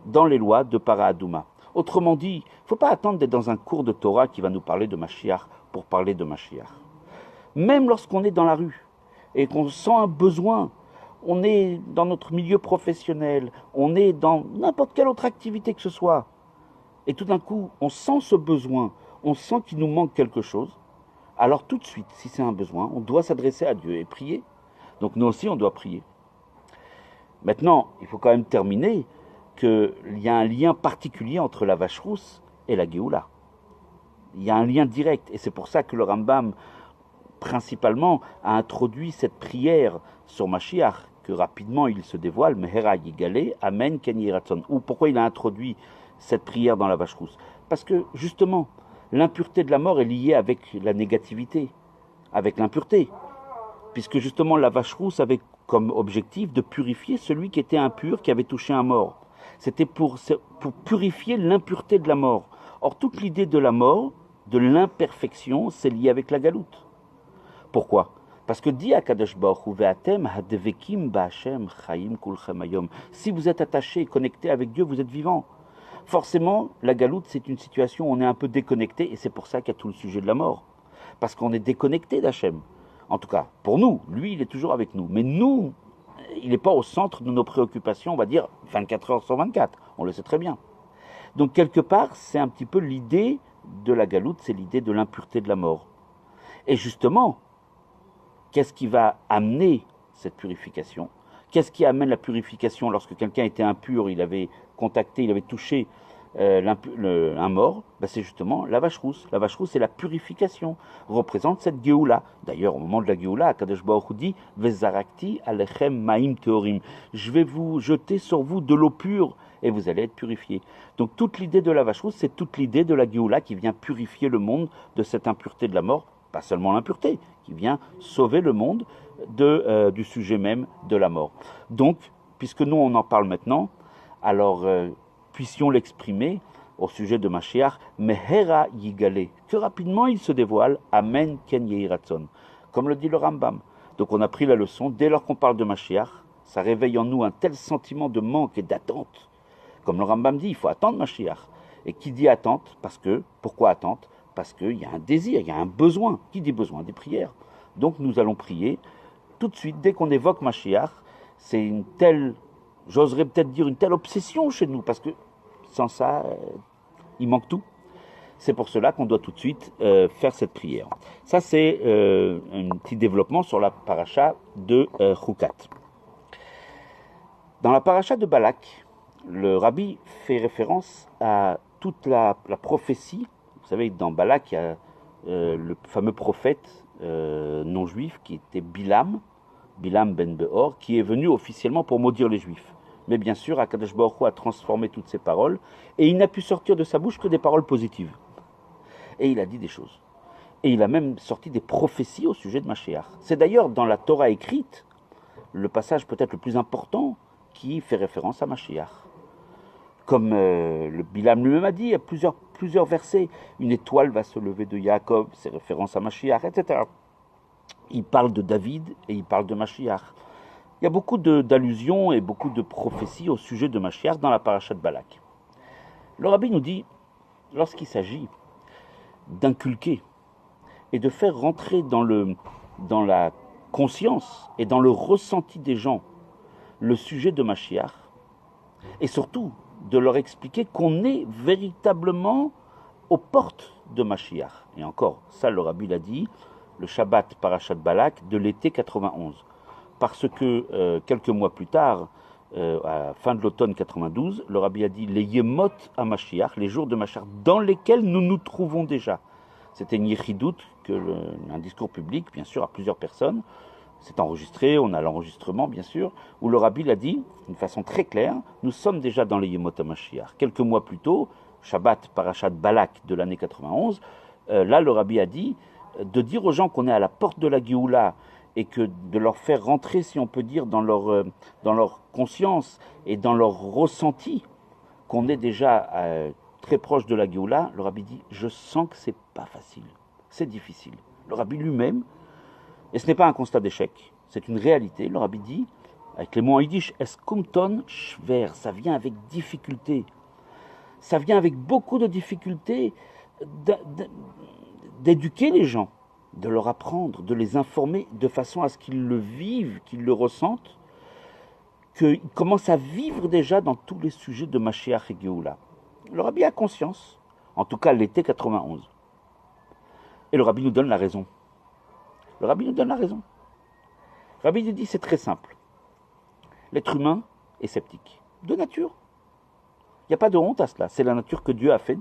dans les lois de Para Aduma. Autrement dit, il ne faut pas attendre d'être dans un cours de Torah qui va nous parler de Mashiach pour parler de Mashiach. Même lorsqu'on est dans la rue et qu'on sent un besoin, on est dans notre milieu professionnel, on est dans n'importe quelle autre activité que ce soit, et tout d'un coup, on sent ce besoin, on sent qu'il nous manque quelque chose, alors tout de suite, si c'est un besoin, on doit s'adresser à Dieu et prier. Donc nous aussi, on doit prier. Maintenant, il faut quand même terminer qu'il y a un lien particulier entre la vache rousse et la Géoula. Il y a un lien direct, et c'est pour ça que le Rambam, principalement, a introduit cette prière sur Mashiach, que rapidement il se dévoile, Mehera Yigale, Amen Ken Yehi Ratzon. Ou pourquoi il a introduit cette prière dans la vache rousse? Parce que, justement, l'impureté de la mort est liée avec la négativité, avec l'impureté. Puisque, justement, la vache rousse avait comme objectif de purifier celui qui était impur, qui avait touché un mort. C'était pour purifier l'impureté de la mort. Or, toute l'idée de la mort, de l'imperfection, c'est lié avec la galoute. Pourquoi? Parce que dit Akadosh Baruch Hu, Ve'atem hadevekim ba'Hashem chayim kulchem hayom. Si vous êtes attaché et connecté avec Dieu, vous êtes vivant. Forcément, la galoute, c'est une situation où on est un peu déconnecté, et c'est pour ça qu'il y a tout le sujet de la mort. Parce qu'on est déconnecté d'Hachem. En tout cas, pour nous, lui, il est toujours avec nous. Mais nous, il n'est pas au centre de nos préoccupations, on va dire 24 heures sur 24. On le sait très bien. Donc, quelque part, c'est un petit peu l'idée de la galoute, c'est l'idée de l'impureté de la mort. Et justement, qu'est-ce qui va amener cette purification? Qu'est-ce qui amène la purification lorsque quelqu'un était impur, il avait contacté, il avait touché un mort? C'est justement la vache rousse. La vache rousse, c'est la purification, représente cette Géoula. D'ailleurs, au moment de la Géoula, Akadosh Baruch Hu dit « Vezarakti alechem ma'im teorim » je vais vous jeter sur vous de l'eau pure et vous allez être purifiés. Donc toute l'idée de la vache rousse, c'est toute l'idée de la Géoula qui vient purifier le monde de cette impureté de la mort, pas seulement l'impureté, qui vient sauver le monde du sujet même de la mort. Donc, puisque nous on en parle maintenant, alors puissions l'exprimer au sujet de Mashiach, Mehera Yigale, que rapidement il se dévoile, Amen Ken Yehi Ratzon, comme le dit le Rambam. Donc on a pris la leçon, dès lors qu'on parle de Mashiach, ça réveille en nous un tel sentiment de manque et d'attente. Comme le Rambam dit, il faut attendre Mashiach. Et qui dit attente? Pourquoi attente? Parce qu'il y a un désir, il y a un besoin. Qui dit besoin? Des prières. Donc nous allons prier tout de suite, dès qu'on évoque Mashiach, c'est une telle, j'oserais peut-être dire une telle obsession chez nous, parce que sans ça, il manque tout. C'est pour cela qu'on doit tout de suite faire cette prière. Ça, c'est un petit développement sur la paracha de Chukat. Dans la paracha de Balak, le rabbi fait référence à toute la prophétie. Vous savez, dans Balak, il y a le fameux prophète non-juif qui était Bilam ben Beor, qui est venu officiellement pour maudire les Juifs. Mais bien sûr, Akadosh Baruch Hu a transformé toutes ces paroles, et il n'a pu sortir de sa bouche que des paroles positives. Et il a dit des choses. Et il a même sorti des prophéties au sujet de Mashiach. C'est d'ailleurs dans la Torah écrite, le passage peut-être le plus important, qui fait référence à Mashiach. Comme le Bilam lui-même a dit, il y a plusieurs versets. Une étoile va se lever de Yaakov, c'est référence à Mashiach, etc. Il parle de David et il parle de Mashiach. Il y a beaucoup d'allusions et beaucoup de prophéties au sujet de Mashiach dans la paracha de Balak. Le rabbi nous dit, lorsqu'il s'agit d'inculquer et de faire rentrer dans la conscience et dans le ressenti des gens le sujet de Mashiach, et surtout de leur expliquer qu'on est véritablement aux portes de Mashiach. Et encore, ça le rabbi l'a dit, le Shabbat Parashat Balak de l'été 91. Parce que quelques mois plus tard, à la fin de l'automne 92, le rabbi a dit les Yemot à Mashiach, les jours de Mashiach, dans lesquels nous nous trouvons déjà. C'était une yichidout, un discours public, bien sûr, à plusieurs personnes. C'est enregistré, on a l'enregistrement, bien sûr, où le rabbi l'a dit d'une façon très claire, nous sommes déjà dans les Yemot à Mashiach. Quelques mois plus tôt, Shabbat Parashat Balak de l'année 91, là le rabbi a dit de dire aux gens qu'on est à la porte de la Géoula et que de leur faire rentrer, si on peut dire, dans leur conscience et dans leur ressenti qu'on est déjà très proche de la Géoula, le rabbi dit, je sens que c'est pas facile, c'est difficile. Le rabbi lui-même, et ce n'est pas un constat d'échec, c'est une réalité, le rabbi dit, avec les mots en yiddish, es kumton schwer, ça vient avec difficulté, ça vient avec beaucoup de difficultés d'éduquer les gens, de leur apprendre, de les informer de façon à ce qu'ils le vivent, qu'ils le ressentent, qu'ils commencent à vivre déjà dans tous les sujets de Mashiach et Géoula. Le rabbi a conscience, en tout cas l'été 91. Et le rabbi nous donne la raison. Le rabbi nous donne la raison. Le rabbi nous dit c'est très simple. L'être humain est sceptique, de nature. Il n'y a pas de honte à cela, c'est la nature que Dieu a faite.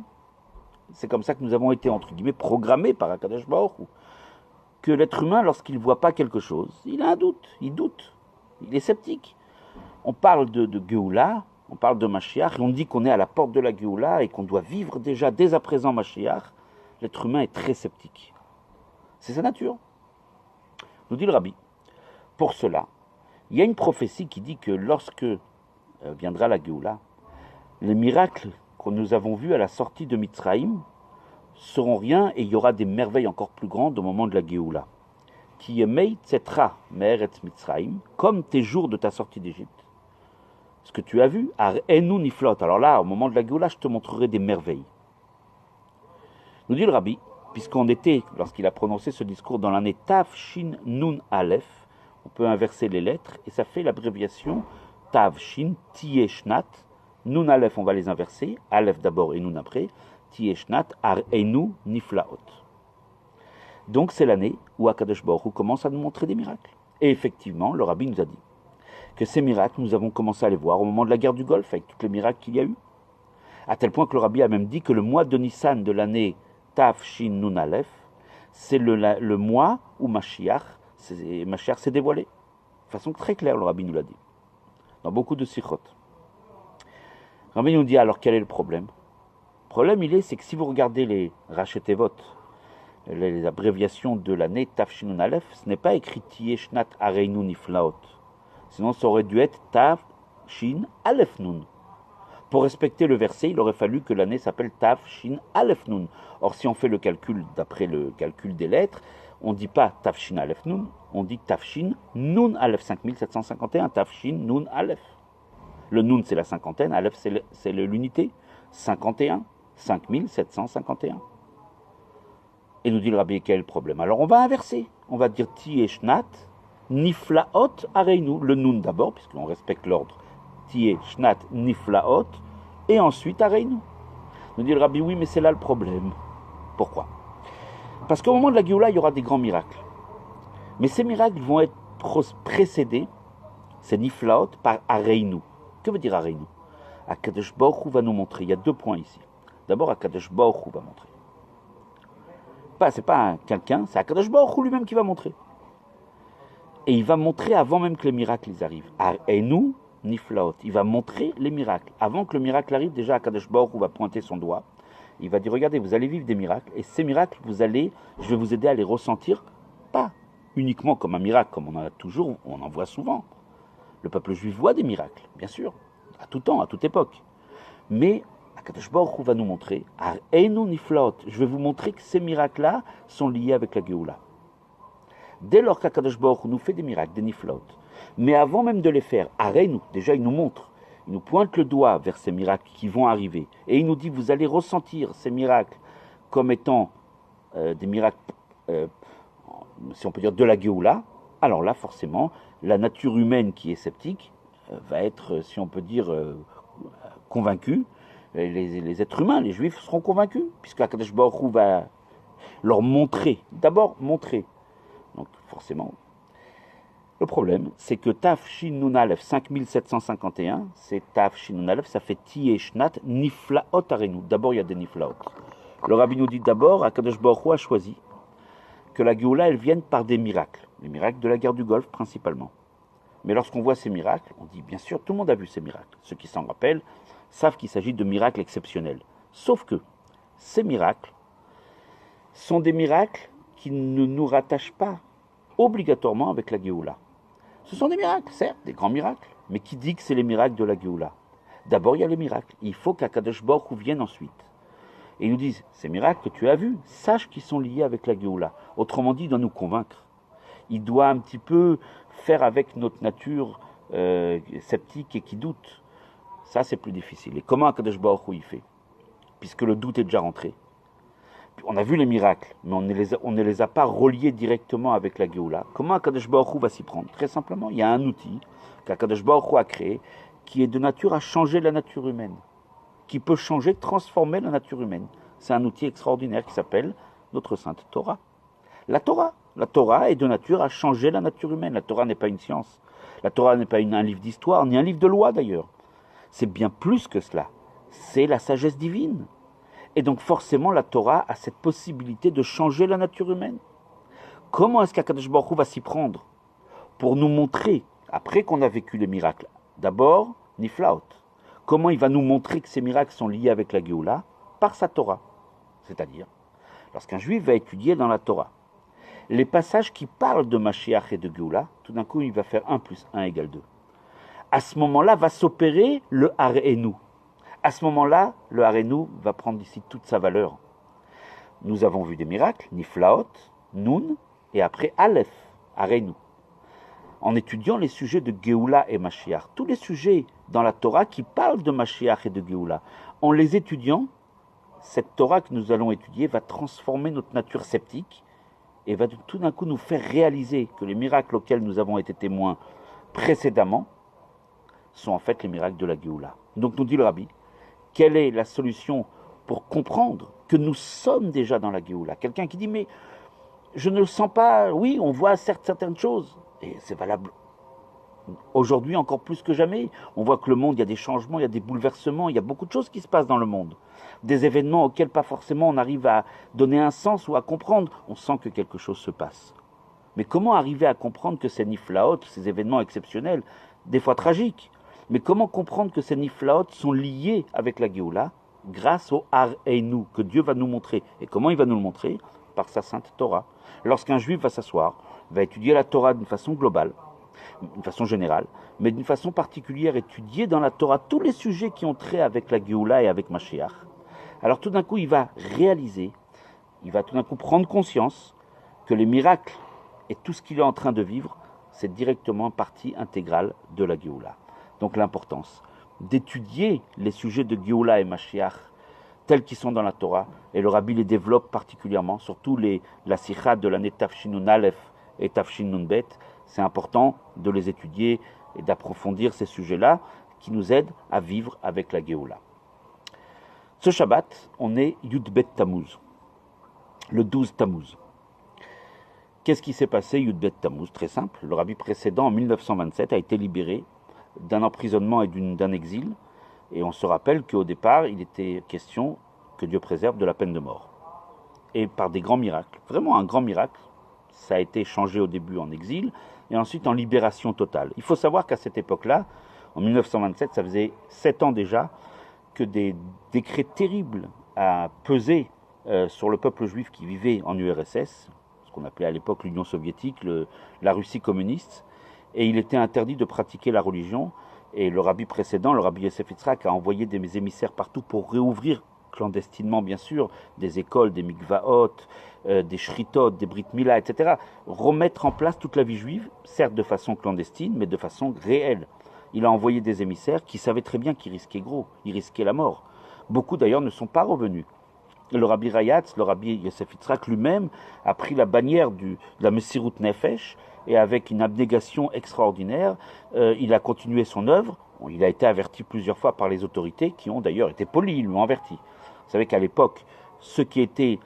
C'est comme ça que nous avons été, entre guillemets, programmés par Akadosh Baruch Hu. Que l'être humain, lorsqu'il ne voit pas quelque chose, il a un doute, il est sceptique. On parle de Géoula, on parle de Mashiach, et on dit qu'on est à la porte de la Géoula et qu'on doit vivre déjà, dès à présent, Mashiach. L'être humain est très sceptique. C'est sa nature. Nous dit le rabbi. Pour cela, il y a une prophétie qui dit que lorsque viendra la Géoula, les miracles que nous avons vus à la sortie de Mitzraïm seront rien et il y aura des merveilles encore plus grandes au moment de la Géoula. Ki yemei tzetra me'eretz Mitzraïm, comme tes jours de ta sortie d'Égypte. Ce que tu as vu, ar enu niflot. Alors là, au moment de la Géoula, je te montrerai des merveilles. Nous dit le rabbi, puisqu'on était, lorsqu'il a prononcé ce discours dans l'année Tav Shin Nun Aleph, on peut inverser les lettres et ça fait l'abréviation Tav Shin Tiyeh Shnat. Nun Aleph, on va les inverser, Aleph d'abord et Nun après, Tiyeh Shnat Ar Enu Niflaot. Donc c'est l'année où Akadosh Baruch Hu commence à nous montrer des miracles. Et effectivement, le rabbi nous a dit que ces miracles, nous avons commencé à les voir au moment de la guerre du Golfe, avec tous les miracles qu'il y a eu. À tel point que le rabbi a même dit que le mois de Nissan de l'année Tav Shin Nun Aleph, c'est le mois où Mashiach s'est dévoilé. De façon très claire, le rabbi nous l'a dit. Dans beaucoup de sikhot. Le rabbi nous dit alors quel est le problème ? Le problème, c'est que si vous regardez les Rachetevot, les abréviations de l'année Tafshinun Aleph, ce n'est pas écrit Tiye Shnat Areinu Niflaot. Sinon, ça aurait dû être Tafshin Aleph Nun. Pour respecter le verset, il aurait fallu que l'année s'appelle Tafshin Aleph Nun. Or, si on fait le calcul d'après le calcul des lettres, on ne dit pas Tafshin Aleph Nun, on dit Tafshin Nun Aleph 5751, Tafshin Nun Aleph. Le Nun, c'est la cinquantaine, Aleph, c'est l'unité. 51, 5751. Et nous dit le Rabbi, quel problème? Alors on va inverser. On va dire Ti et Shnat, Niflaot Areinu. Le Nun d'abord, puisqu'on respecte l'ordre. Ti et Shnat, Niflaot, et ensuite Areinu. Nous dit le Rabbi, oui, mais c'est là le problème. Pourquoi? Parce qu'au moment de la Géoula, il y aura des grands miracles. Mais ces miracles vont être précédés, c'est Niflaot, par Areinu. Que veut dire Areinu? Akadosh Baruch Hu va nous montrer. Il y a 2 points ici. D'abord, Akadosh Baruch Hu va montrer. C'est pas quelqu'un, c'est Akadosh Baruch Hu lui-même qui va montrer. Et il va montrer avant même que les miracles ils arrivent. Areinu Niflaot. Il va montrer les miracles. Avant que le miracle arrive, déjà Akadosh Baruch Hu va pointer son doigt. Il va dire, regardez, vous allez vivre des miracles. Et ces miracles, je vais vous aider à les ressentir, pas uniquement comme un miracle, comme on en voit souvent. Le peuple juif voit des miracles, bien sûr, à tout temps, à toute époque. Mais Akadosh Baruch Hu va nous montrer, Areinu Niflaot, je vais vous montrer que ces miracles-là sont liés avec la Géoula. Dès lors qu'Akadosh Baruch Hu nous fait des miracles, des Niflaot, mais avant même de les faire, Areinu, déjà il nous montre, il nous pointe le doigt vers ces miracles qui vont arriver, et il nous dit, vous allez ressentir ces miracles comme étant des miracles, si on peut dire, de la Géoula. Alors là, forcément, la nature humaine qui est sceptique va être, si on peut dire, convaincue. Les êtres humains, les juifs, seront convaincus, puisque Akadosh Baruch Hu va leur montrer, d'abord montrer. Donc forcément, le problème, c'est que Tafshin Nun Aleph 5751, c'est Tafshin Nun Aleph, ça fait Ti et Shnat Niflaot Areinu. D'abord, il y a des Niflaot. Le Rabbi nous dit d'abord, Akadosh Baruch Hu a choisi que la Géoula, elle vienne par des miracles. Les miracles de la guerre du Golfe, principalement. Mais lorsqu'on voit ces miracles, on dit, bien sûr, tout le monde a vu ces miracles. Ceux qui s'en rappellent savent qu'il s'agit de miracles exceptionnels. Sauf que ces miracles sont des miracles qui ne nous rattachent pas obligatoirement avec la Géoula. Ce sont des miracles, certes, des grands miracles, mais qui dit que c'est les miracles de la Géoula? D'abord, il y a les miracles. Il faut qu'Akadosh Baruch Hu vienne ensuite. Et ils nous disent, ces miracles que tu as vus, sache qu'ils sont liés avec la Géoula. Autrement dit, il doit nous convaincre. Il doit un petit peu faire avec notre nature sceptique et qui doute. Ça, c'est plus difficile. Et comment Akadosh Baruch Hu y fait? Puisque le doute est déjà rentré. On a vu les miracles, mais on ne les a pas reliés directement avec la Géoula. Comment Akadosh Baruch Hu va s'y prendre? Très simplement, il y a un outil qu'Akadosh Baruch Hu a créé qui est de nature à changer la nature humaine, qui peut changer, transformer la nature humaine. C'est un outil extraordinaire qui s'appelle notre Sainte Torah. La Torah est de nature à changer la nature humaine. La Torah n'est pas une science. La Torah n'est pas un livre d'histoire, ni un livre de loi d'ailleurs. C'est bien plus que cela. C'est la sagesse divine. Et donc forcément, la Torah a cette possibilité de changer la nature humaine. Comment est-ce qu'Akadosh Baruch Hu va s'y prendre pour nous montrer, après qu'on a vécu les miracles, d'abord, Niflaot, comment il va nous montrer que ces miracles sont liés avec la Géoula? Par sa Torah. C'est-à-dire, lorsqu'un juif va étudier dans la Torah, les passages qui parlent de Mashiach et de Géoula, tout d'un coup, il va faire 1 plus 1 égale 2. À ce moment-là, va s'opérer le Areinu. À ce moment-là, le Areinu va prendre ici toute sa valeur. Nous avons vu des miracles, Niflaot, Nun, et après Aleph, Areinu. En étudiant les sujets de Géoula et Mashiach, tous les sujets dans la Torah qui parlent de Mashiach et de Géoula, en les étudiant, cette Torah que nous allons étudier va transformer notre nature sceptique et va tout d'un coup nous faire réaliser que les miracles auxquels nous avons été témoins précédemment sont en fait les miracles de la Géoula. Donc nous dit le Rabbi, quelle est la solution pour comprendre que nous sommes déjà dans la Géoula? Quelqu'un qui dit, mais je ne le sens pas, oui, on voit certaines choses, et c'est valable aujourd'hui encore plus que jamais. On voit que le monde, il y a des changements, il y a des bouleversements, il y a beaucoup de choses qui se passent dans le monde. Des événements auxquels pas forcément on arrive à donner un sens ou à comprendre. On sent que quelque chose se passe. Mais comment arriver à comprendre que ces niflaot, ces événements exceptionnels, des fois tragiques, mais comment comprendre que ces niflaot sont liés avec la Géoula grâce au Areinu que Dieu va nous montrer? Et comment il va nous le montrer? par sa sainte Torah. Lorsqu'un juif va s'asseoir, va étudier la Torah d'une façon globale, d'une façon générale, mais d'une façon particulière, étudier dans la Torah tous les sujets qui ont trait avec la Géoula et avec Mashiach. Alors tout d'un coup, il va réaliser, il va tout d'un coup prendre conscience que les miracles et tout ce qu'il est en train de vivre, c'est directement partie intégrale de la Géoula. Donc l'importance d'étudier les sujets de Géoula et Mashiach tels qu'ils sont dans la Torah, et le Rabbi les développe particulièrement, surtout la sikha de l'année Tafshin Nun Aleph et Tafshin Nun Bet. C'est important de les étudier et d'approfondir ces sujets-là qui nous aident à vivre avec la Géoula. Ce Shabbat, on est Yud Bet Tammuz, le 12 Tammuz. Qu'est-ce qui s'est passé Yud Bet Tammuz? Très simple, le Rabbi précédent en 1927 a été libéré d'un emprisonnement et d'un exil, et on se rappelle qu'au départ, il était question que Dieu préserve de la peine de mort. Et par des grands miracles, vraiment un grand miracle, ça a été changé au début en exil, et ensuite en libération totale. Il faut savoir qu'à cette époque-là, en 1927, ça faisait 7 ans déjà, que des décrets terribles à peser sur le peuple juif qui vivait en URSS, ce qu'on appelait à l'époque l'Union soviétique, la Russie communiste, et il était interdit de pratiquer la religion. Et le rabbi précédent, le rabbi Yosef Yitzhak, a envoyé des émissaires partout pour réouvrir clandestinement, bien sûr, des écoles, des mikvaot, des shritot, des brit mila, etc. Remettre en place toute la vie juive, certes de façon clandestine, mais de façon réelle. Il a envoyé des émissaires qui savaient très bien qu'ils risquaient gros, ils risquaient la mort. Beaucoup d'ailleurs ne sont pas revenus. Le rabbi Rayatz, le rabbi Yosef Yitzhak lui-même, a pris la bannière de la Messirut Nefesh, et avec une abnégation extraordinaire, il a continué son œuvre. Il a été averti plusieurs fois par les autorités, qui ont d'ailleurs été polies, ils lui ont averti. Vous savez qu'à l'époque, ceux qui étaient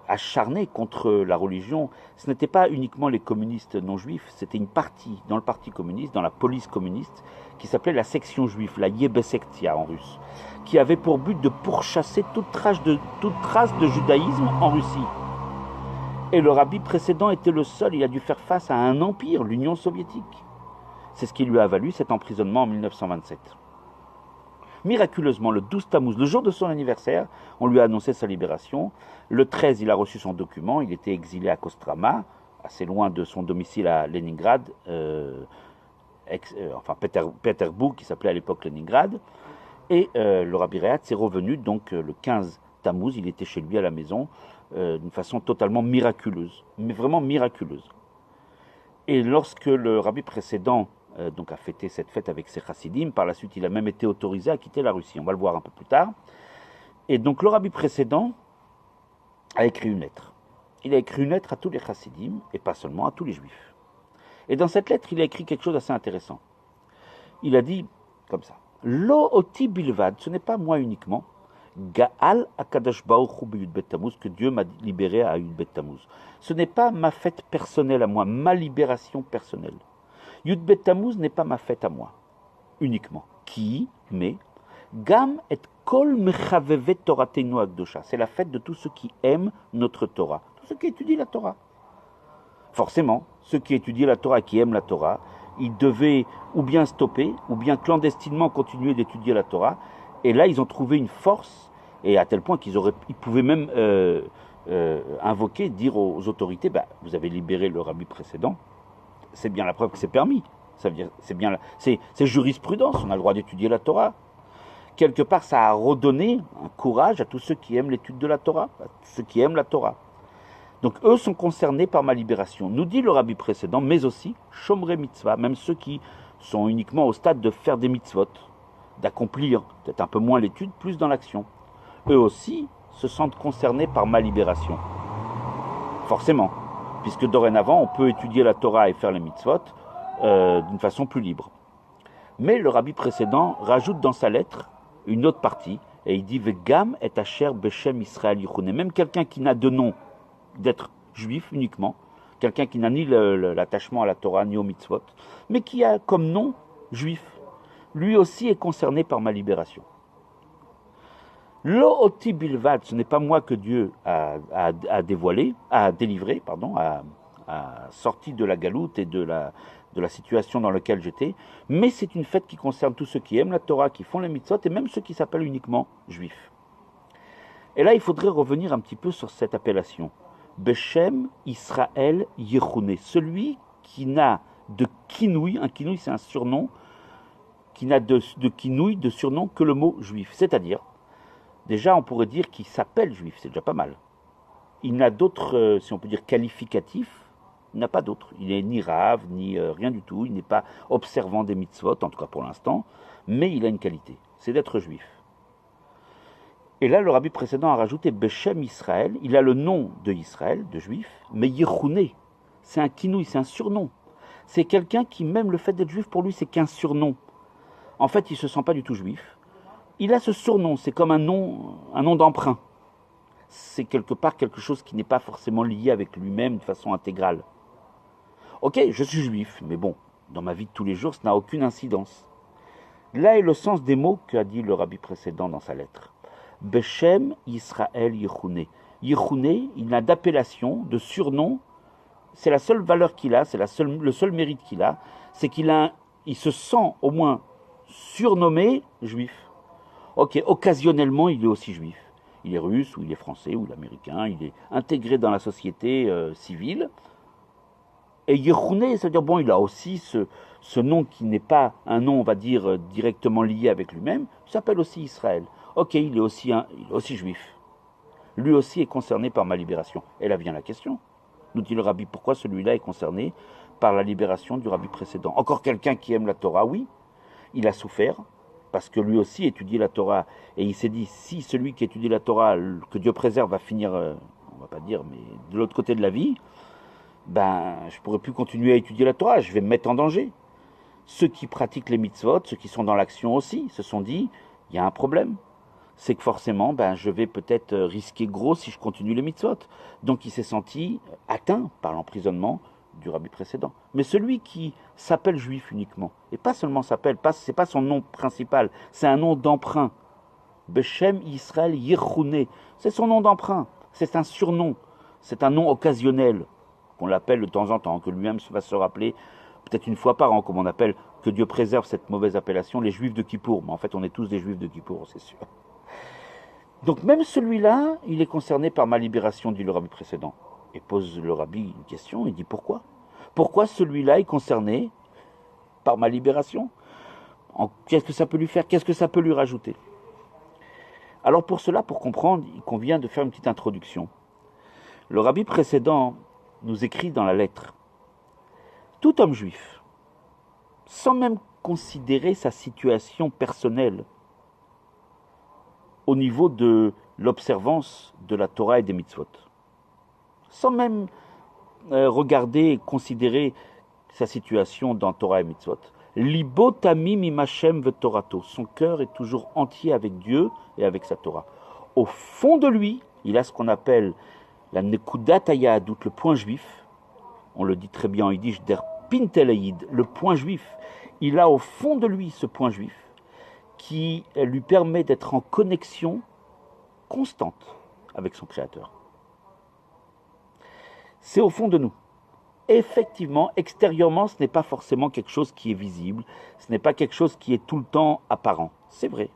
acharnés contre la religion, ce n'étaient pas uniquement les communistes non juifs, c'était une partie dans le parti communiste, dans la police communiste, qui s'appelait la section juive, la Yebesektia en russe, qui avait pour but de pourchasser toute trace de judaïsme en Russie. Et le rabbi précédent était le seul, il a dû faire face à un empire, l'Union soviétique. C'est ce qui lui a valu cet emprisonnement en 1927. Miraculeusement, le 12 Tammuz, le jour de son anniversaire, on lui a annoncé sa libération. Le 13, il a reçu son document, il était exilé à Kostrama, assez loin de son domicile à Leningrad, Pétersbourg, qui s'appelait à l'époque Leningrad. Et le rabbi Rayatz est revenu, donc le 15 Tammuz, il était chez lui à la maison, d'une façon totalement miraculeuse, mais vraiment miraculeuse. Et lorsque le rabbi précédent donc a fêté cette fête avec ses chassidim, par la suite il a même été autorisé à quitter la Russie, on va le voir un peu plus tard. Et donc le rabbi précédent a écrit une lettre. Il a écrit une lettre à tous les chassidim, et pas seulement à tous les juifs. Et dans cette lettre, il a écrit quelque chose d'assez intéressant. Il a dit comme ça: Lo oti bilvad, ce n'est pas moi uniquement, Gaal Akadash Baruch Hu Yud Bet Tammuz, que Dieu m'a libéré à Yud Bet Tammuz. Ce n'est pas ma fête personnelle à moi, ma libération personnelle. Yud Bet Tammuz n'est pas ma fête à moi, uniquement. Qui, mais, Gam et Kol Mechavevet Toratenu Akdosha. C'est la fête de tous ceux qui aiment notre Torah, tous ceux qui étudient la Torah. Forcément, ceux qui étudient la Torah et qui aiment la Torah, ils devaient ou bien stopper, ou bien clandestinement continuer d'étudier la Torah. Et là, ils ont trouvé une force, et à tel point qu'ils pouvaient même invoquer, dire aux autorités, vous avez libéré le rabbi précédent, c'est bien la preuve que c'est permis. Ça veut dire, c'est jurisprudence, on a le droit d'étudier la Torah. Quelque part, ça a redonné un courage à tous ceux qui aiment l'étude de la Torah, à tous ceux qui aiment la Torah. Donc eux sont concernés par ma libération. Nous dit le rabbi précédent, mais aussi Shomrei Mitzvah, même ceux qui sont uniquement au stade de faire des mitzvot, d'accomplir peut-être un peu moins l'étude, plus dans l'action. Eux aussi se sentent concernés par ma libération. Forcément, puisque dorénavant, on peut étudier la Torah et faire les mitzvot d'une façon plus libre. Mais le rabbi précédent rajoute dans sa lettre une autre partie, et il dit « Vegam et asher beshem Israël yichune » Même quelqu'un qui n'a de nom d'être juif uniquement, quelqu'un qui n'a ni l'attachement à la Torah ni aux mitzvot, mais qui a comme nom juif, lui aussi est concerné par ma libération. Lo oti bilvad, ce n'est pas moi que Dieu a délivré, sorti de la galoute et de la situation dans laquelle j'étais, mais c'est une fête qui concerne tous ceux qui aiment la Torah, qui font les mitzvot, et même ceux qui s'appellent uniquement juifs. Et là, il faudrait revenir un petit peu sur cette appellation. Beshem Israël Yehuné, celui qui n'a de kinouï, un kinouï c'est un surnom, qui n'a de kinouï, de surnom que le mot juif. C'est-à-dire, déjà on pourrait dire qu'il s'appelle juif, c'est déjà pas mal. Il n'a d'autres, si on peut dire, qualificatifs, il n'a pas d'autres. Il n'est ni rave, ni rien du tout, il n'est pas observant des mitzvot, en tout cas pour l'instant, mais il a une qualité, c'est d'être juif. Et là, le rabbi précédent a rajouté Beshem Israël, il a le nom de Israël, de juif, mais Yehuné, c'est un kinouï, c'est un surnom. C'est quelqu'un qui, même le fait d'être juif, pour lui, c'est qu'un surnom. En fait, il ne se sent pas du tout juif. Il a ce surnom, c'est comme un nom d'emprunt. C'est quelque part quelque chose qui n'est pas forcément lié avec lui-même de façon intégrale. Ok, je suis juif, mais bon, dans ma vie de tous les jours, ça n'a aucune incidence. Là est le sens des mots qu'a dit le rabbi précédent dans sa lettre. Beshem Israël Yehuné. Yehuné, il n'a d'appellation, de surnom, c'est la seule valeur qu'il a, c'est le seul mérite qu'il a, c'est il se sent au moins surnommé juif. Ok, occasionnellement, il est aussi juif. Il est russe, ou il est français, ou il est américain, il est intégré dans la société civile. Et Yehuné, c'est-à-dire, bon, il a aussi ce nom qui n'est pas un nom, on va dire, directement lié avec lui-même, il s'appelle aussi Israël. Ok, il est aussi juif. Lui aussi est concerné par ma libération. Et là vient la question. Nous dit le rabbi, pourquoi celui-là est concerné par la libération du rabbi précédent? Encore quelqu'un qui aime la Torah, oui, il a souffert, parce que lui aussi étudie la Torah, et il s'est dit, si celui qui étudie la Torah, que Dieu préserve, va finir, on va pas dire, mais de l'autre côté de la vie, ben, je pourrais plus continuer à étudier la Torah, je vais me mettre en danger. Ceux qui pratiquent les mitzvot, ceux qui sont dans l'action aussi, se sont dit, il y a un problème. C'est que forcément, ben, je vais peut-être risquer gros si je continue les mitzvot. Donc il s'est senti atteint par l'emprisonnement du rabbi précédent. Mais celui qui s'appelle juif uniquement, et pas seulement s'appelle, c'est pas son nom principal, c'est un nom d'emprunt. Beshem Israël Yehuné, c'est son nom d'emprunt, c'est un surnom, c'est un nom occasionnel, qu'on l'appelle de temps en temps, que lui-même va se rappeler peut-être une fois par an, comme on appelle, que Dieu préserve cette mauvaise appellation, les juifs de Kippour. Mais en fait, on est tous des juifs de Kippour, c'est sûr. Donc même celui-là, il est concerné par ma libération, dit le rabbi précédent. Et pose le rabbi une question, il dit pourquoi? Pourquoi celui-là est concerné par ma libération? Qu'est-ce que ça peut lui faire? Qu'est-ce que ça peut lui rajouter? Alors pour cela, pour comprendre, il convient de faire une petite introduction. Le rabbi précédent nous écrit dans la lettre, tout homme juif, sans même considérer sa situation personnelle, au niveau de l'observance de la Torah et des mitzvot. Sans même regarder et considérer sa situation dans Torah et mitzvot. Libo tamim imachem vetorato. Son cœur est toujours entier avec Dieu et avec sa Torah. Au fond de lui, il a ce qu'on appelle la nekudat hayahadut, le point juif. On le dit très bien en yiddish, der pintelayid, le point juif. Il a au fond de lui ce point juif qui lui permet d'être en connexion constante avec son Créateur. C'est au fond de nous. Effectivement, extérieurement, ce n'est pas forcément quelque chose qui est visible, ce n'est pas quelque chose qui est tout le temps apparent. C'est vrai.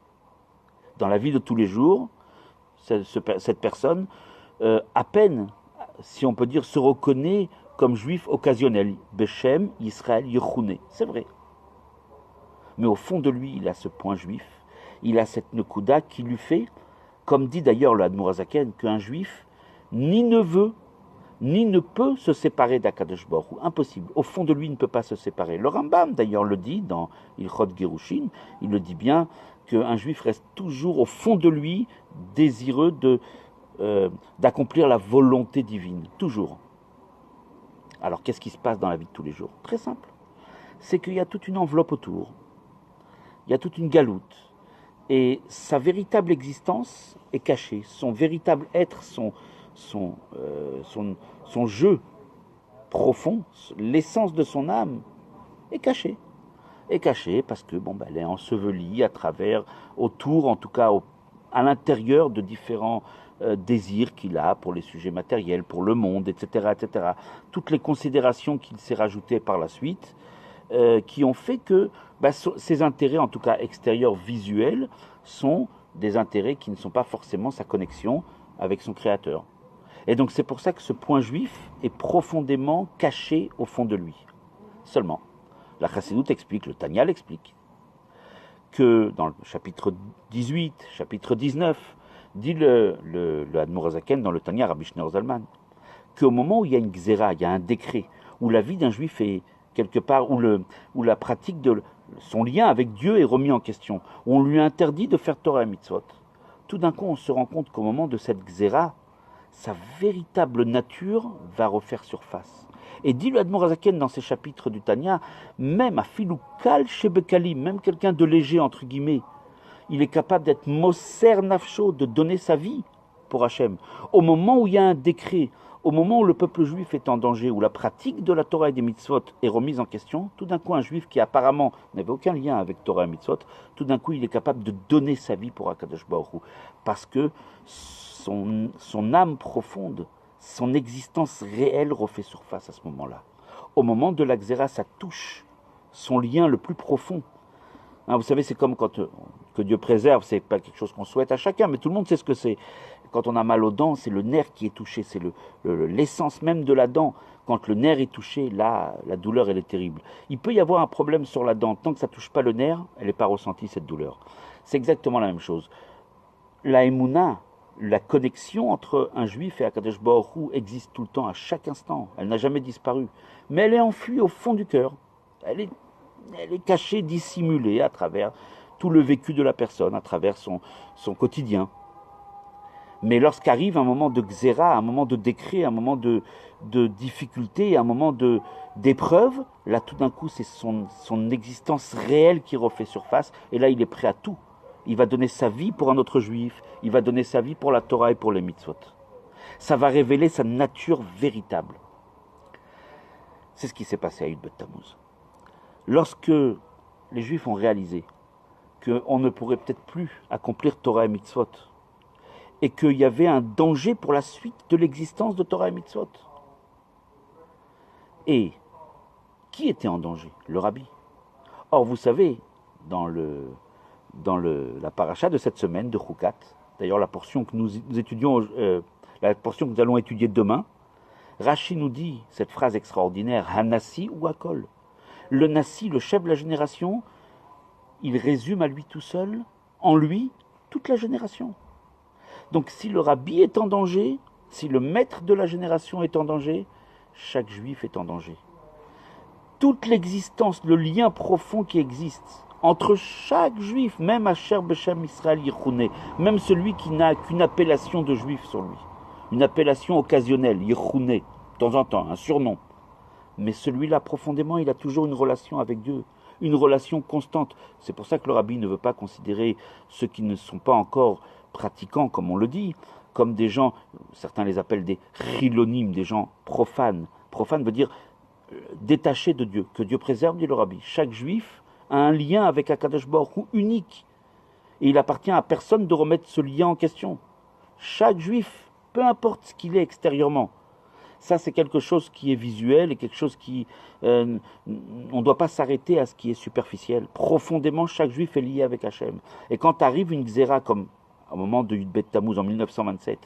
Dans la vie de tous les jours, cette personne, à peine, si on peut dire, se reconnaît comme juif occasionnel. Beshem, Israël, Yehuné. C'est vrai. Mais au fond de lui, il a ce point juif, il a cette nekuda qui lui fait, comme dit d'ailleurs le Admour HaZaken, qu'un juif ni ne veut, ni ne peut se séparer d'Akadosh Baruch Hu. Impossible. Au fond de lui, il ne peut pas se séparer. Le Rambam, d'ailleurs, le dit dans Ilchot Gerushin, il le dit bien, qu'un juif reste toujours au fond de lui désireux d'accomplir la volonté divine. Toujours. Alors, qu'est-ce qui se passe dans la vie de tous les jours? Très simple. C'est qu'il y a toute une enveloppe autour. Il y a toute une galoute. Et sa véritable existence est cachée. Son véritable être, son jeu profond, l'essence de son âme est cachée. Est cachée parce que elle est ensevelie à travers, autour, en tout cas à l'intérieur de différents désirs qu'il a pour les sujets matériels, pour le monde, etc., etc. Toutes les considérations qu'il s'est rajoutées par la suite, qui ont fait que ces intérêts, en tout cas extérieurs visuels, sont des intérêts qui ne sont pas forcément sa connexion avec son Créateur. Et donc c'est pour ça que ce point juif est profondément caché au fond de lui. Seulement, la Chassidoute explique, le Tanya l'explique, que dans le chapitre 18, chapitre 19, dit le Admor Hazaken dans le Tanya Rabbi Shneur Zalman, qu'au moment où il y a une xéra, il y a un décret, où la vie d'un juif est quelque part, où la pratique de son lien avec Dieu est remis en question, où on lui interdit de faire Torah et Mitzvot, tout d'un coup on se rend compte qu'au moment de cette xéra, sa véritable nature va refaire surface. Et dit le Admor Hazaken dans ses chapitres du Tanya, même à Filoukal Shebekali, même quelqu'un de léger, entre guillemets, il est capable d'être Moser Nafsho, de donner sa vie pour Hachem. Au moment où il y a un décret, au moment où le peuple juif est en danger, où la pratique de la Torah et des mitzvot est remise en question, tout d'un coup un juif qui apparemment n'avait aucun lien avec Torah et mitzvot, tout d'un coup il est capable de donner sa vie pour Akadosh Baruch Hu, parce que son âme profonde, son existence réelle refait surface à ce moment-là. Au moment de la xéra, ça touche son lien le plus profond. Hein, vous savez, c'est comme quand que Dieu préserve, c'est pas quelque chose qu'on souhaite à chacun, mais tout le monde sait ce que c'est. Quand on a mal aux dents, c'est le nerf qui est touché, c'est l'essence même de la dent. Quand le nerf est touché, là, la douleur, elle est terrible. Il peut y avoir un problème sur la dent, tant que ça touche pas le nerf, elle n'est pas ressentie, cette douleur. C'est exactement la même chose. La Emouna, la connexion entre un juif et Akadosh Baruch Hu existe tout le temps, à chaque instant. Elle n'a jamais disparu. Mais elle est enfuie au fond du cœur. Elle est cachée, dissimulée à travers tout le vécu de la personne, à travers son quotidien. Mais lorsqu'arrive un moment de xéra, un moment de décret, un moment de difficulté, un moment d'épreuve, là tout d'un coup c'est son existence réelle qui refait surface, et là il est prêt à tout. Il va donner sa vie pour un autre juif, il va donner sa vie pour la Torah et pour les mitzvot. Ça va révéler sa nature véritable. C'est ce qui s'est passé à Yud Bet Tammuz. Lorsque les juifs ont réalisé qu'on ne pourrait peut-être plus accomplir Torah et mitzvot, et qu'il y avait un danger pour la suite de l'existence de Torah et mitzvot. Et qui était en danger? Le rabbi. Or, vous savez, dans la paracha de cette semaine de Chukat, d'ailleurs la portion que nous étudions, la portion que nous allons étudier demain, Rashi nous dit cette phrase extraordinaire, Hanassi ou Akol. Le Nassi, le chef de la génération, il résume à lui tout seul, en lui, toute la génération. Donc si le rabbi est en danger, si le maître de la génération est en danger, chaque juif est en danger. Toute l'existence, le lien profond qui existe entre chaque juif, même Asher Beshem Israël Yichouné, même celui qui n'a qu'une appellation de juif sur lui, une appellation occasionnelle, Yichouné, de temps en temps, un surnom. Mais celui-là, profondément, il a toujours une relation avec Dieu, une relation constante. C'est pour ça que le rabbi ne veut pas considérer ceux qui ne sont pas encore pratiquants, comme on le dit, comme des gens, certains les appellent des chilonimes, des gens profanes. Profane veut dire détaché de Dieu, que Dieu préserve, dit le rabbi. Chaque juif a un lien avec Akadosh Baruch Hu unique. Et il appartient à personne de remettre ce lien en question. Chaque juif, peu importe ce qu'il est extérieurement, ça c'est quelque chose qui est visuel et quelque chose qui... on ne doit pas s'arrêter à ce qui est superficiel. Profondément, chaque juif est lié avec Hachem. Et quand arrive une xéra comme au moment de Yud Bet Tammuz en 1927,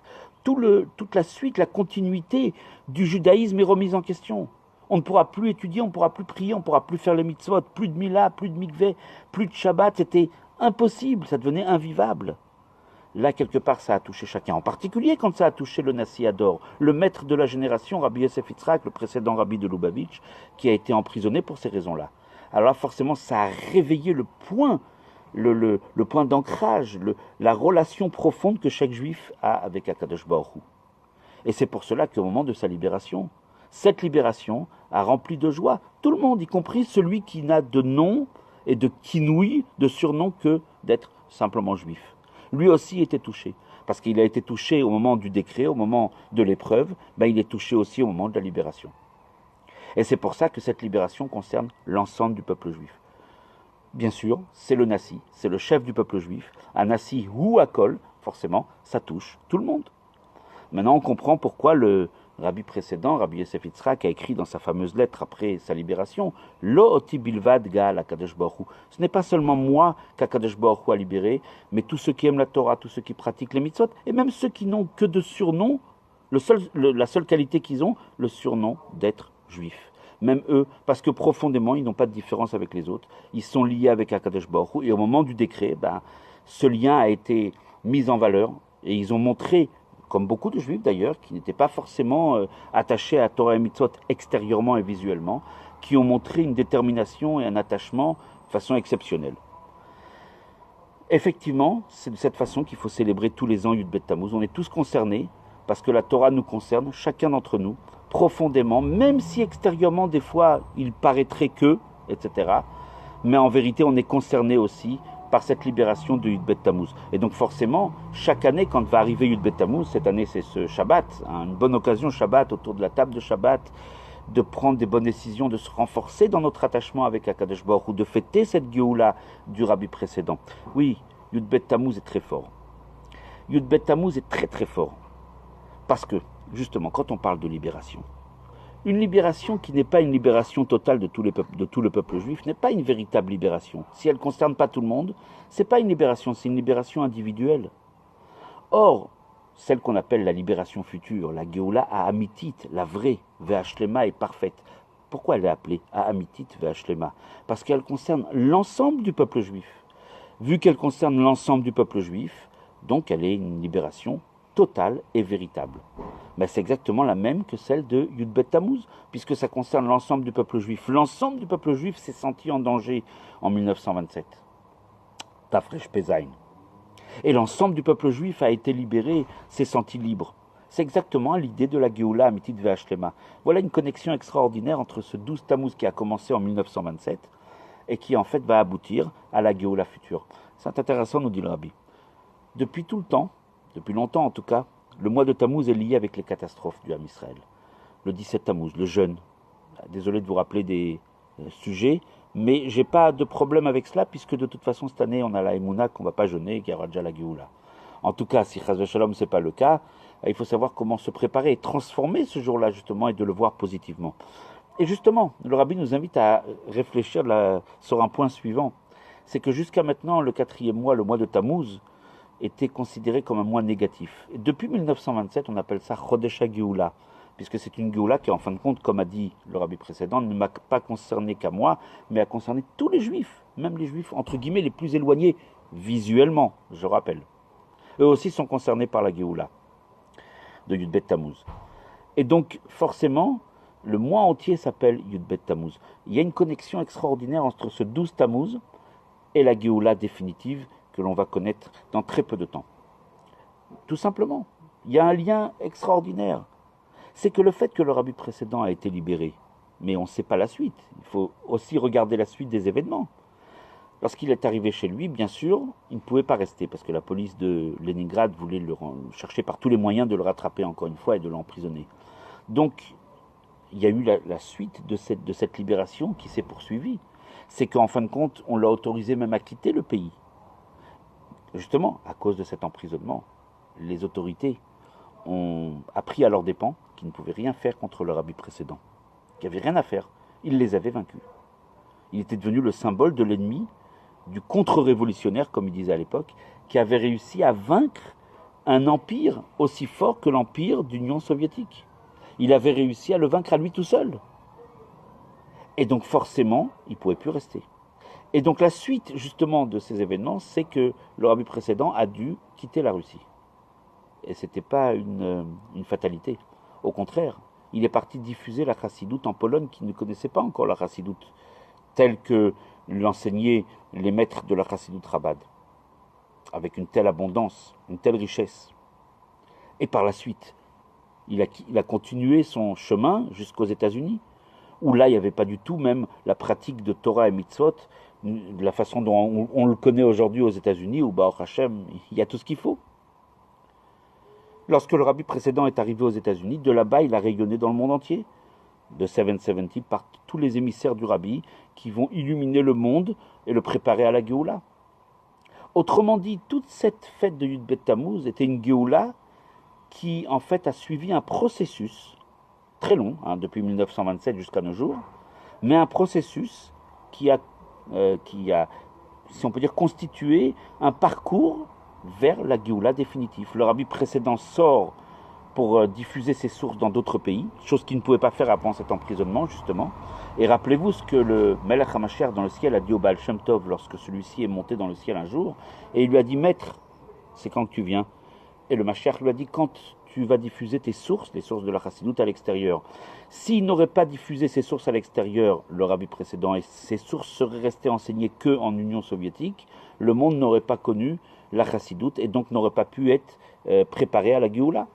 toute la suite, la continuité du judaïsme est remise en question. On ne pourra plus étudier, on ne pourra plus prier, on ne pourra plus faire les mitzvot, plus de Mila, plus de mikveh, plus de Shabbat, c'était impossible, ça devenait invivable. Là, quelque part, ça a touché chacun, en particulier quand ça a touché le Nassi Ador, le maître de la génération, Rabbi Yosef Yitzhak, le précédent rabbi de Lubavitch, qui a été emprisonné pour ces raisons-là. Alors là, forcément, ça a réveillé le point d'ancrage, la relation profonde que chaque juif a avec Akadosh Baruch Hu. Et c'est pour cela qu'au moment de sa libération, cette libération a rempli de joie tout le monde, y compris celui qui n'a de nom et de kinouï, de surnom que d'être simplement juif. Lui aussi était touché, parce qu'il a été touché au moment du décret, au moment de l'épreuve, il est touché aussi au moment de la libération. Et c'est pour ça que cette libération concerne l'ensemble du peuple juif. Bien sûr, c'est le Nassi, c'est le chef du peuple juif. Un Nassi ou Akol, forcément, ça touche tout le monde. Maintenant, on comprend pourquoi le rabbi précédent, Rabbi Yosef Yitzhak, a écrit dans sa fameuse lettre après sa libération, Lo oti bilvad gal Akadosh Baruch Hu. Ce n'est pas seulement moi qu'Akadosh Baruch Hu a libéré, mais tous ceux qui aiment la Torah, tous ceux qui pratiquent les mitzvot, et même ceux qui n'ont que de surnoms, La seule qualité qu'ils ont, le surnom d'être juifs. Même eux, parce que profondément, ils n'ont pas de différence avec les autres. Ils sont liés avec Akadosh Baruch Hu. Et au moment du décret, ce lien a été mis en valeur. Et ils ont montré, comme beaucoup de juifs d'ailleurs, qui n'étaient pas forcément attachés à Torah et Mitzvot extérieurement et visuellement, qui ont montré une détermination et un attachement de façon exceptionnelle. Effectivement, c'est de cette façon qu'il faut célébrer tous les ans Yud Bet Tammuz. On est tous concernés, parce que la Torah nous concerne, chacun d'entre nous, profondément, même si extérieurement, des fois, il paraîtrait que, etc. Mais en vérité, on est concerné aussi par cette libération de Yud Bet Tammuz. Et donc forcément, chaque année, quand va arriver Yud Bet Tammuz, cette année c'est ce Shabbat, une bonne occasion Shabbat, autour de la table de Shabbat, de prendre des bonnes décisions, de se renforcer dans notre attachement avec Akadosh Baruch Hu, de fêter cette Géoula du Rabbi précédent. Oui, Yud Bet Tammuz est très fort. Yud Bet Tammuz est très très fort. Parce que, justement, quand on parle de libération, une libération qui n'est pas une libération totale de tout le peuple juif n'est pas une véritable libération. Si elle ne concerne pas tout le monde, ce n'est pas une libération, c'est une libération individuelle. Or, celle qu'on appelle la libération future, la Géoula à Amitit, la vraie, Ve'ashlema est parfaite. Pourquoi elle est appelée à Amitit, Ve'ashlema? Parce qu'elle concerne l'ensemble du peuple juif. Vu qu'elle concerne l'ensemble du peuple juif, donc elle est une libération totale et véritable. Mais c'est exactement la même que celle de Yud Bet Tammuz, puisque ça concerne l'ensemble du peuple juif. L'ensemble du peuple juif s'est senti en danger en 1927. Tafresh Pezaïn. Et l'ensemble du peuple juif a été libéré, s'est senti libre. C'est exactement l'idée de la Géoula Amitit Ve'ashlema. Voilà une connexion extraordinaire entre ce 12 Tammuz qui a commencé en 1927 et qui en fait va aboutir à la Géoula future. C'est intéressant, nous dit le Rabbi. Depuis tout le temps, depuis longtemps en tout cas, le mois de Tammuz est lié avec les catastrophes du Ham Israël. Le 17 Tammuz, le jeûne. Désolé de vous rappeler des sujets, mais j'ai pas de problème avec cela, puisque de toute façon cette année on a la Emouna qu'on ne va pas jeûner, qu'il y aura déjà la Géoula. En tout cas, si Chas v'Shalom ce n'est pas le cas, il faut savoir comment se préparer et transformer ce jour-là justement et de le voir positivement. Et justement, le Rabbi nous invite à réfléchir sur un point suivant. C'est que jusqu'à maintenant, le 4e mois, le mois de Tammuz, était considéré comme un mois négatif. Et depuis 1927, on appelle ça Chodesh HaGeoula, puisque c'est une Géoula qui, en fin de compte, comme a dit le Rabbi précédent, ne m'a pas concerné qu'à moi, mais a concerné tous les Juifs, même les Juifs, entre guillemets, les plus éloignés, visuellement, je rappelle. Eux aussi sont concernés par la Géoula de Yud Bet Tammuz. Et donc, forcément, le mois entier s'appelle Yud Bet Tammuz. Il y a une connexion extraordinaire entre ce 12 Tammuz et la Géoula définitive que l'on va connaître dans très peu de temps. Tout simplement, il y a un lien extraordinaire. C'est que le fait que le Rabbi précédent a été libéré, mais on ne sait pas la suite. Il faut aussi regarder la suite des événements. Lorsqu'il est arrivé chez lui, bien sûr, il ne pouvait pas rester, parce que la police de Leningrad voulait chercher par tous les moyens de le rattraper encore une fois et de l'emprisonner. Donc, il y a eu la suite de cette libération qui s'est poursuivie. C'est qu'en fin de compte, on l'a autorisé même à quitter le pays. Justement, à cause de cet emprisonnement, les autorités ont appris à leurs dépens qu'ils ne pouvaient rien faire contre le Rabbi précédent, qu'il n'y avait rien à faire. Ils les avaient vaincus. Il était devenu le symbole de l'ennemi, du contre-révolutionnaire, comme il disait à l'époque, qui avait réussi à vaincre un empire aussi fort que l'empire d'Union soviétique. Il avait réussi à le vaincre à lui tout seul. Et donc forcément, il ne pouvait plus rester. Et donc la suite justement de ces événements, c'est que le Rabbi précédent a dû quitter la Russie. Et ce n'était pas une fatalité. Au contraire, il est parti diffuser la chassidoute en Pologne qui ne connaissait pas encore la chassidoute, telle que l'enseignaient les maîtres de la chassidoute Chabad, avec une telle abondance, une telle richesse. Et par la suite, il a continué son chemin jusqu'aux États-Unis, où là, il n'y avait pas du tout même la pratique de Torah et Mitzvot, de la façon dont on le connaît aujourd'hui aux États-Unis, où Baruch Hashem, il y a tout ce qu'il faut. Lorsque le Rabbi précédent est arrivé aux États-Unis, de là-bas, il a rayonné dans le monde entier, de 770 par tous les émissaires du Rabbi qui vont illuminer le monde et le préparer à la Géoula. Autrement dit, toute cette fête de Yud Bet Tammuz était une Géoula qui, en fait, a suivi un processus très long, depuis 1927 jusqu'à nos jours, mais un processus qui a, si on peut dire, constitué un parcours vers la Géoula définitive. Le Rabbi précédent sort pour diffuser ses sources dans d'autres pays, chose qu'il ne pouvait pas faire avant cet emprisonnement, justement. Et rappelez-vous ce que le Melech HaMashiach dans le ciel a dit au Baal Shem Tov lorsque celui-ci est monté dans le ciel un jour, et il lui a dit, Maître, c'est quand que tu viens? Et le Mashiach lui a dit, quand tu vas diffuser tes sources, les sources de la Chassidoute à l'extérieur. S'il n'aurait pas diffusé ses sources à l'extérieur, le rabbi précédent, et ses sources seraient restées enseignées qu'en Union soviétique, le monde n'aurait pas connu la Chassidoute et donc n'aurait pas pu être préparé à la Géoula.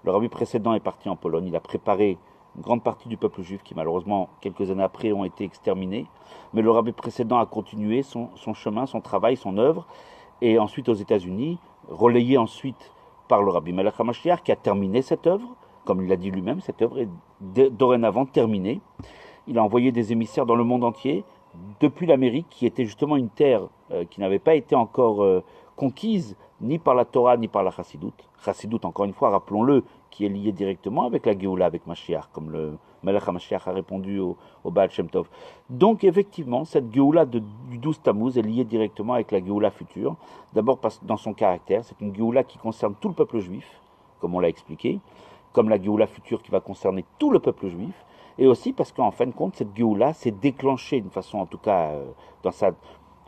Le rabbi précédent est parti en Pologne, il a préparé une grande partie du peuple juif qui malheureusement quelques années après ont été exterminés, mais le rabbi précédent a continué son chemin, son travail, son œuvre, et ensuite aux États-Unis, relayé ensuite par le rabbi Melech HaMashiach qui a terminé cette œuvre, comme il l'a dit lui-même, cette œuvre est dorénavant terminée. Il a envoyé des émissaires dans le monde entier, depuis l'Amérique, qui était justement une terre qui n'avait pas été encore conquise ni par la Torah ni par la Chassidoute. Chassidoute, encore une fois, rappelons-le, qui est liée directement avec la Géoula, avec Mashiach, comme le Melech HaMashiach a répondu au Baal Shem Tov. Donc effectivement, cette Géoula du 12 Tammuz est liée directement avec la Géoula future. D'abord parce que dans son caractère, c'est une Géoula qui concerne tout le peuple juif, comme on l'a expliqué, comme la Géoula future qui va concerner tout le peuple juif, et aussi parce qu'en fin de compte, cette Géoula s'est déclenchée d'une façon, en tout cas,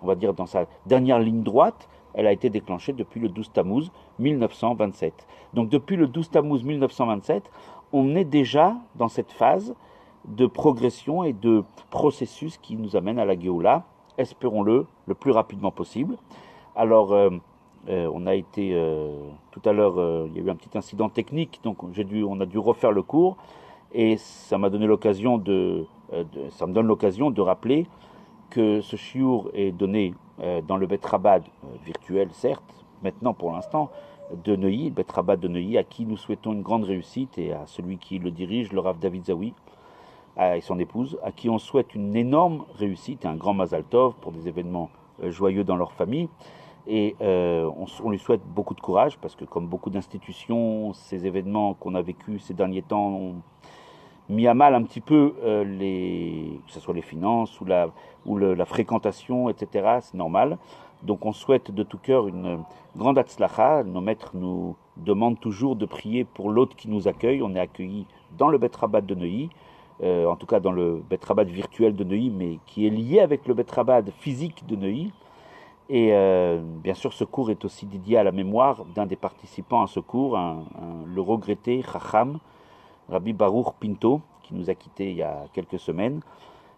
on va dire dans sa dernière ligne droite, elle a été déclenchée depuis le 12 Tammuz 1927. Donc depuis le 12 Tammuz 1927, on est déjà dans cette phase de progression et de processus qui nous amène à la Géoula, espérons-le, le plus rapidement possible. Alors, on a été, tout à l'heure, il y a eu un petit incident technique, donc on a dû refaire le cours, et ça m'a donné l'occasion ça me donne l'occasion de rappeler que ce shiur est donné dans le Bet Chabad virtuel, certes, maintenant pour l'instant, de Neuilly, le Bet Chabad de Neuilly, à qui nous souhaitons une grande réussite, et à celui qui le dirige, le Rav David Zawi, et son épouse, à qui on souhaite une énorme réussite et un grand Mazal Tov pour des événements joyeux dans leur famille. Et on lui souhaite beaucoup de courage, parce que comme beaucoup d'institutions, ces événements qu'on a vécus ces derniers temps ont mis à mal un petit peu que ce soit les finances ou la fréquentation, etc. C'est normal. Donc on souhaite de tout cœur une grande hatzlacha. Nos maîtres nous demandent toujours de prier pour l'hôte qui nous accueille. On est accueillis dans le Bet Chabad de Neuilly, en tout cas dans le Bet Chabad virtuel de Neuilly, mais qui est lié avec le Bet Chabad physique de Neuilly. Et bien sûr, ce cours est aussi dédié à la mémoire d'un des participants à ce cours, le regretté Chacham, Rabbi Baruch Pinto, qui nous a quittés il y a quelques semaines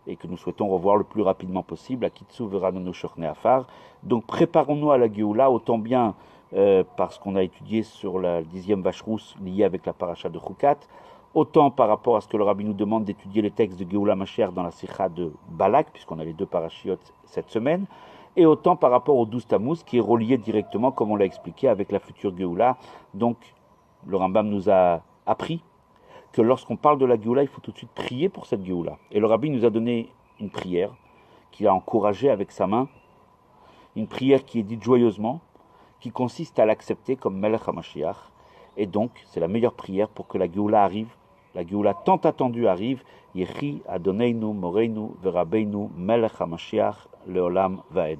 et que nous souhaitons revoir le plus rapidement possible à Kitsu Veranono Shorne Afar. Donc préparons-nous à la Géoula, autant bien parce qu'on a étudié sur la 10e vache rousse liée avec la paracha de Chukat, autant par rapport à ce que le Rabbi nous demande d'étudier les textes de Géoula Mashiach dans la Sikha de Balak, puisqu'on a les deux parachiotes cette semaine, et autant par rapport au 12 Tammuz, qui est relié directement, comme on l'a expliqué, avec la future Géoula. Donc le Rambam nous a appris que lorsqu'on parle de la Géoula, il faut tout de suite prier pour cette Géoula. Et le Rabbi nous a donné une prière qu'il a encouragée avec sa main, une prière qui est dite joyeusement, qui consiste à l'accepter comme Melech HaMashiach. Et donc, c'est la meilleure prière pour que la Géoula arrive, la Géoula tant attendue arrive. Yechi Adoneinu Moreinu Verabeinu Melech HaMashiach Leolam Vaed.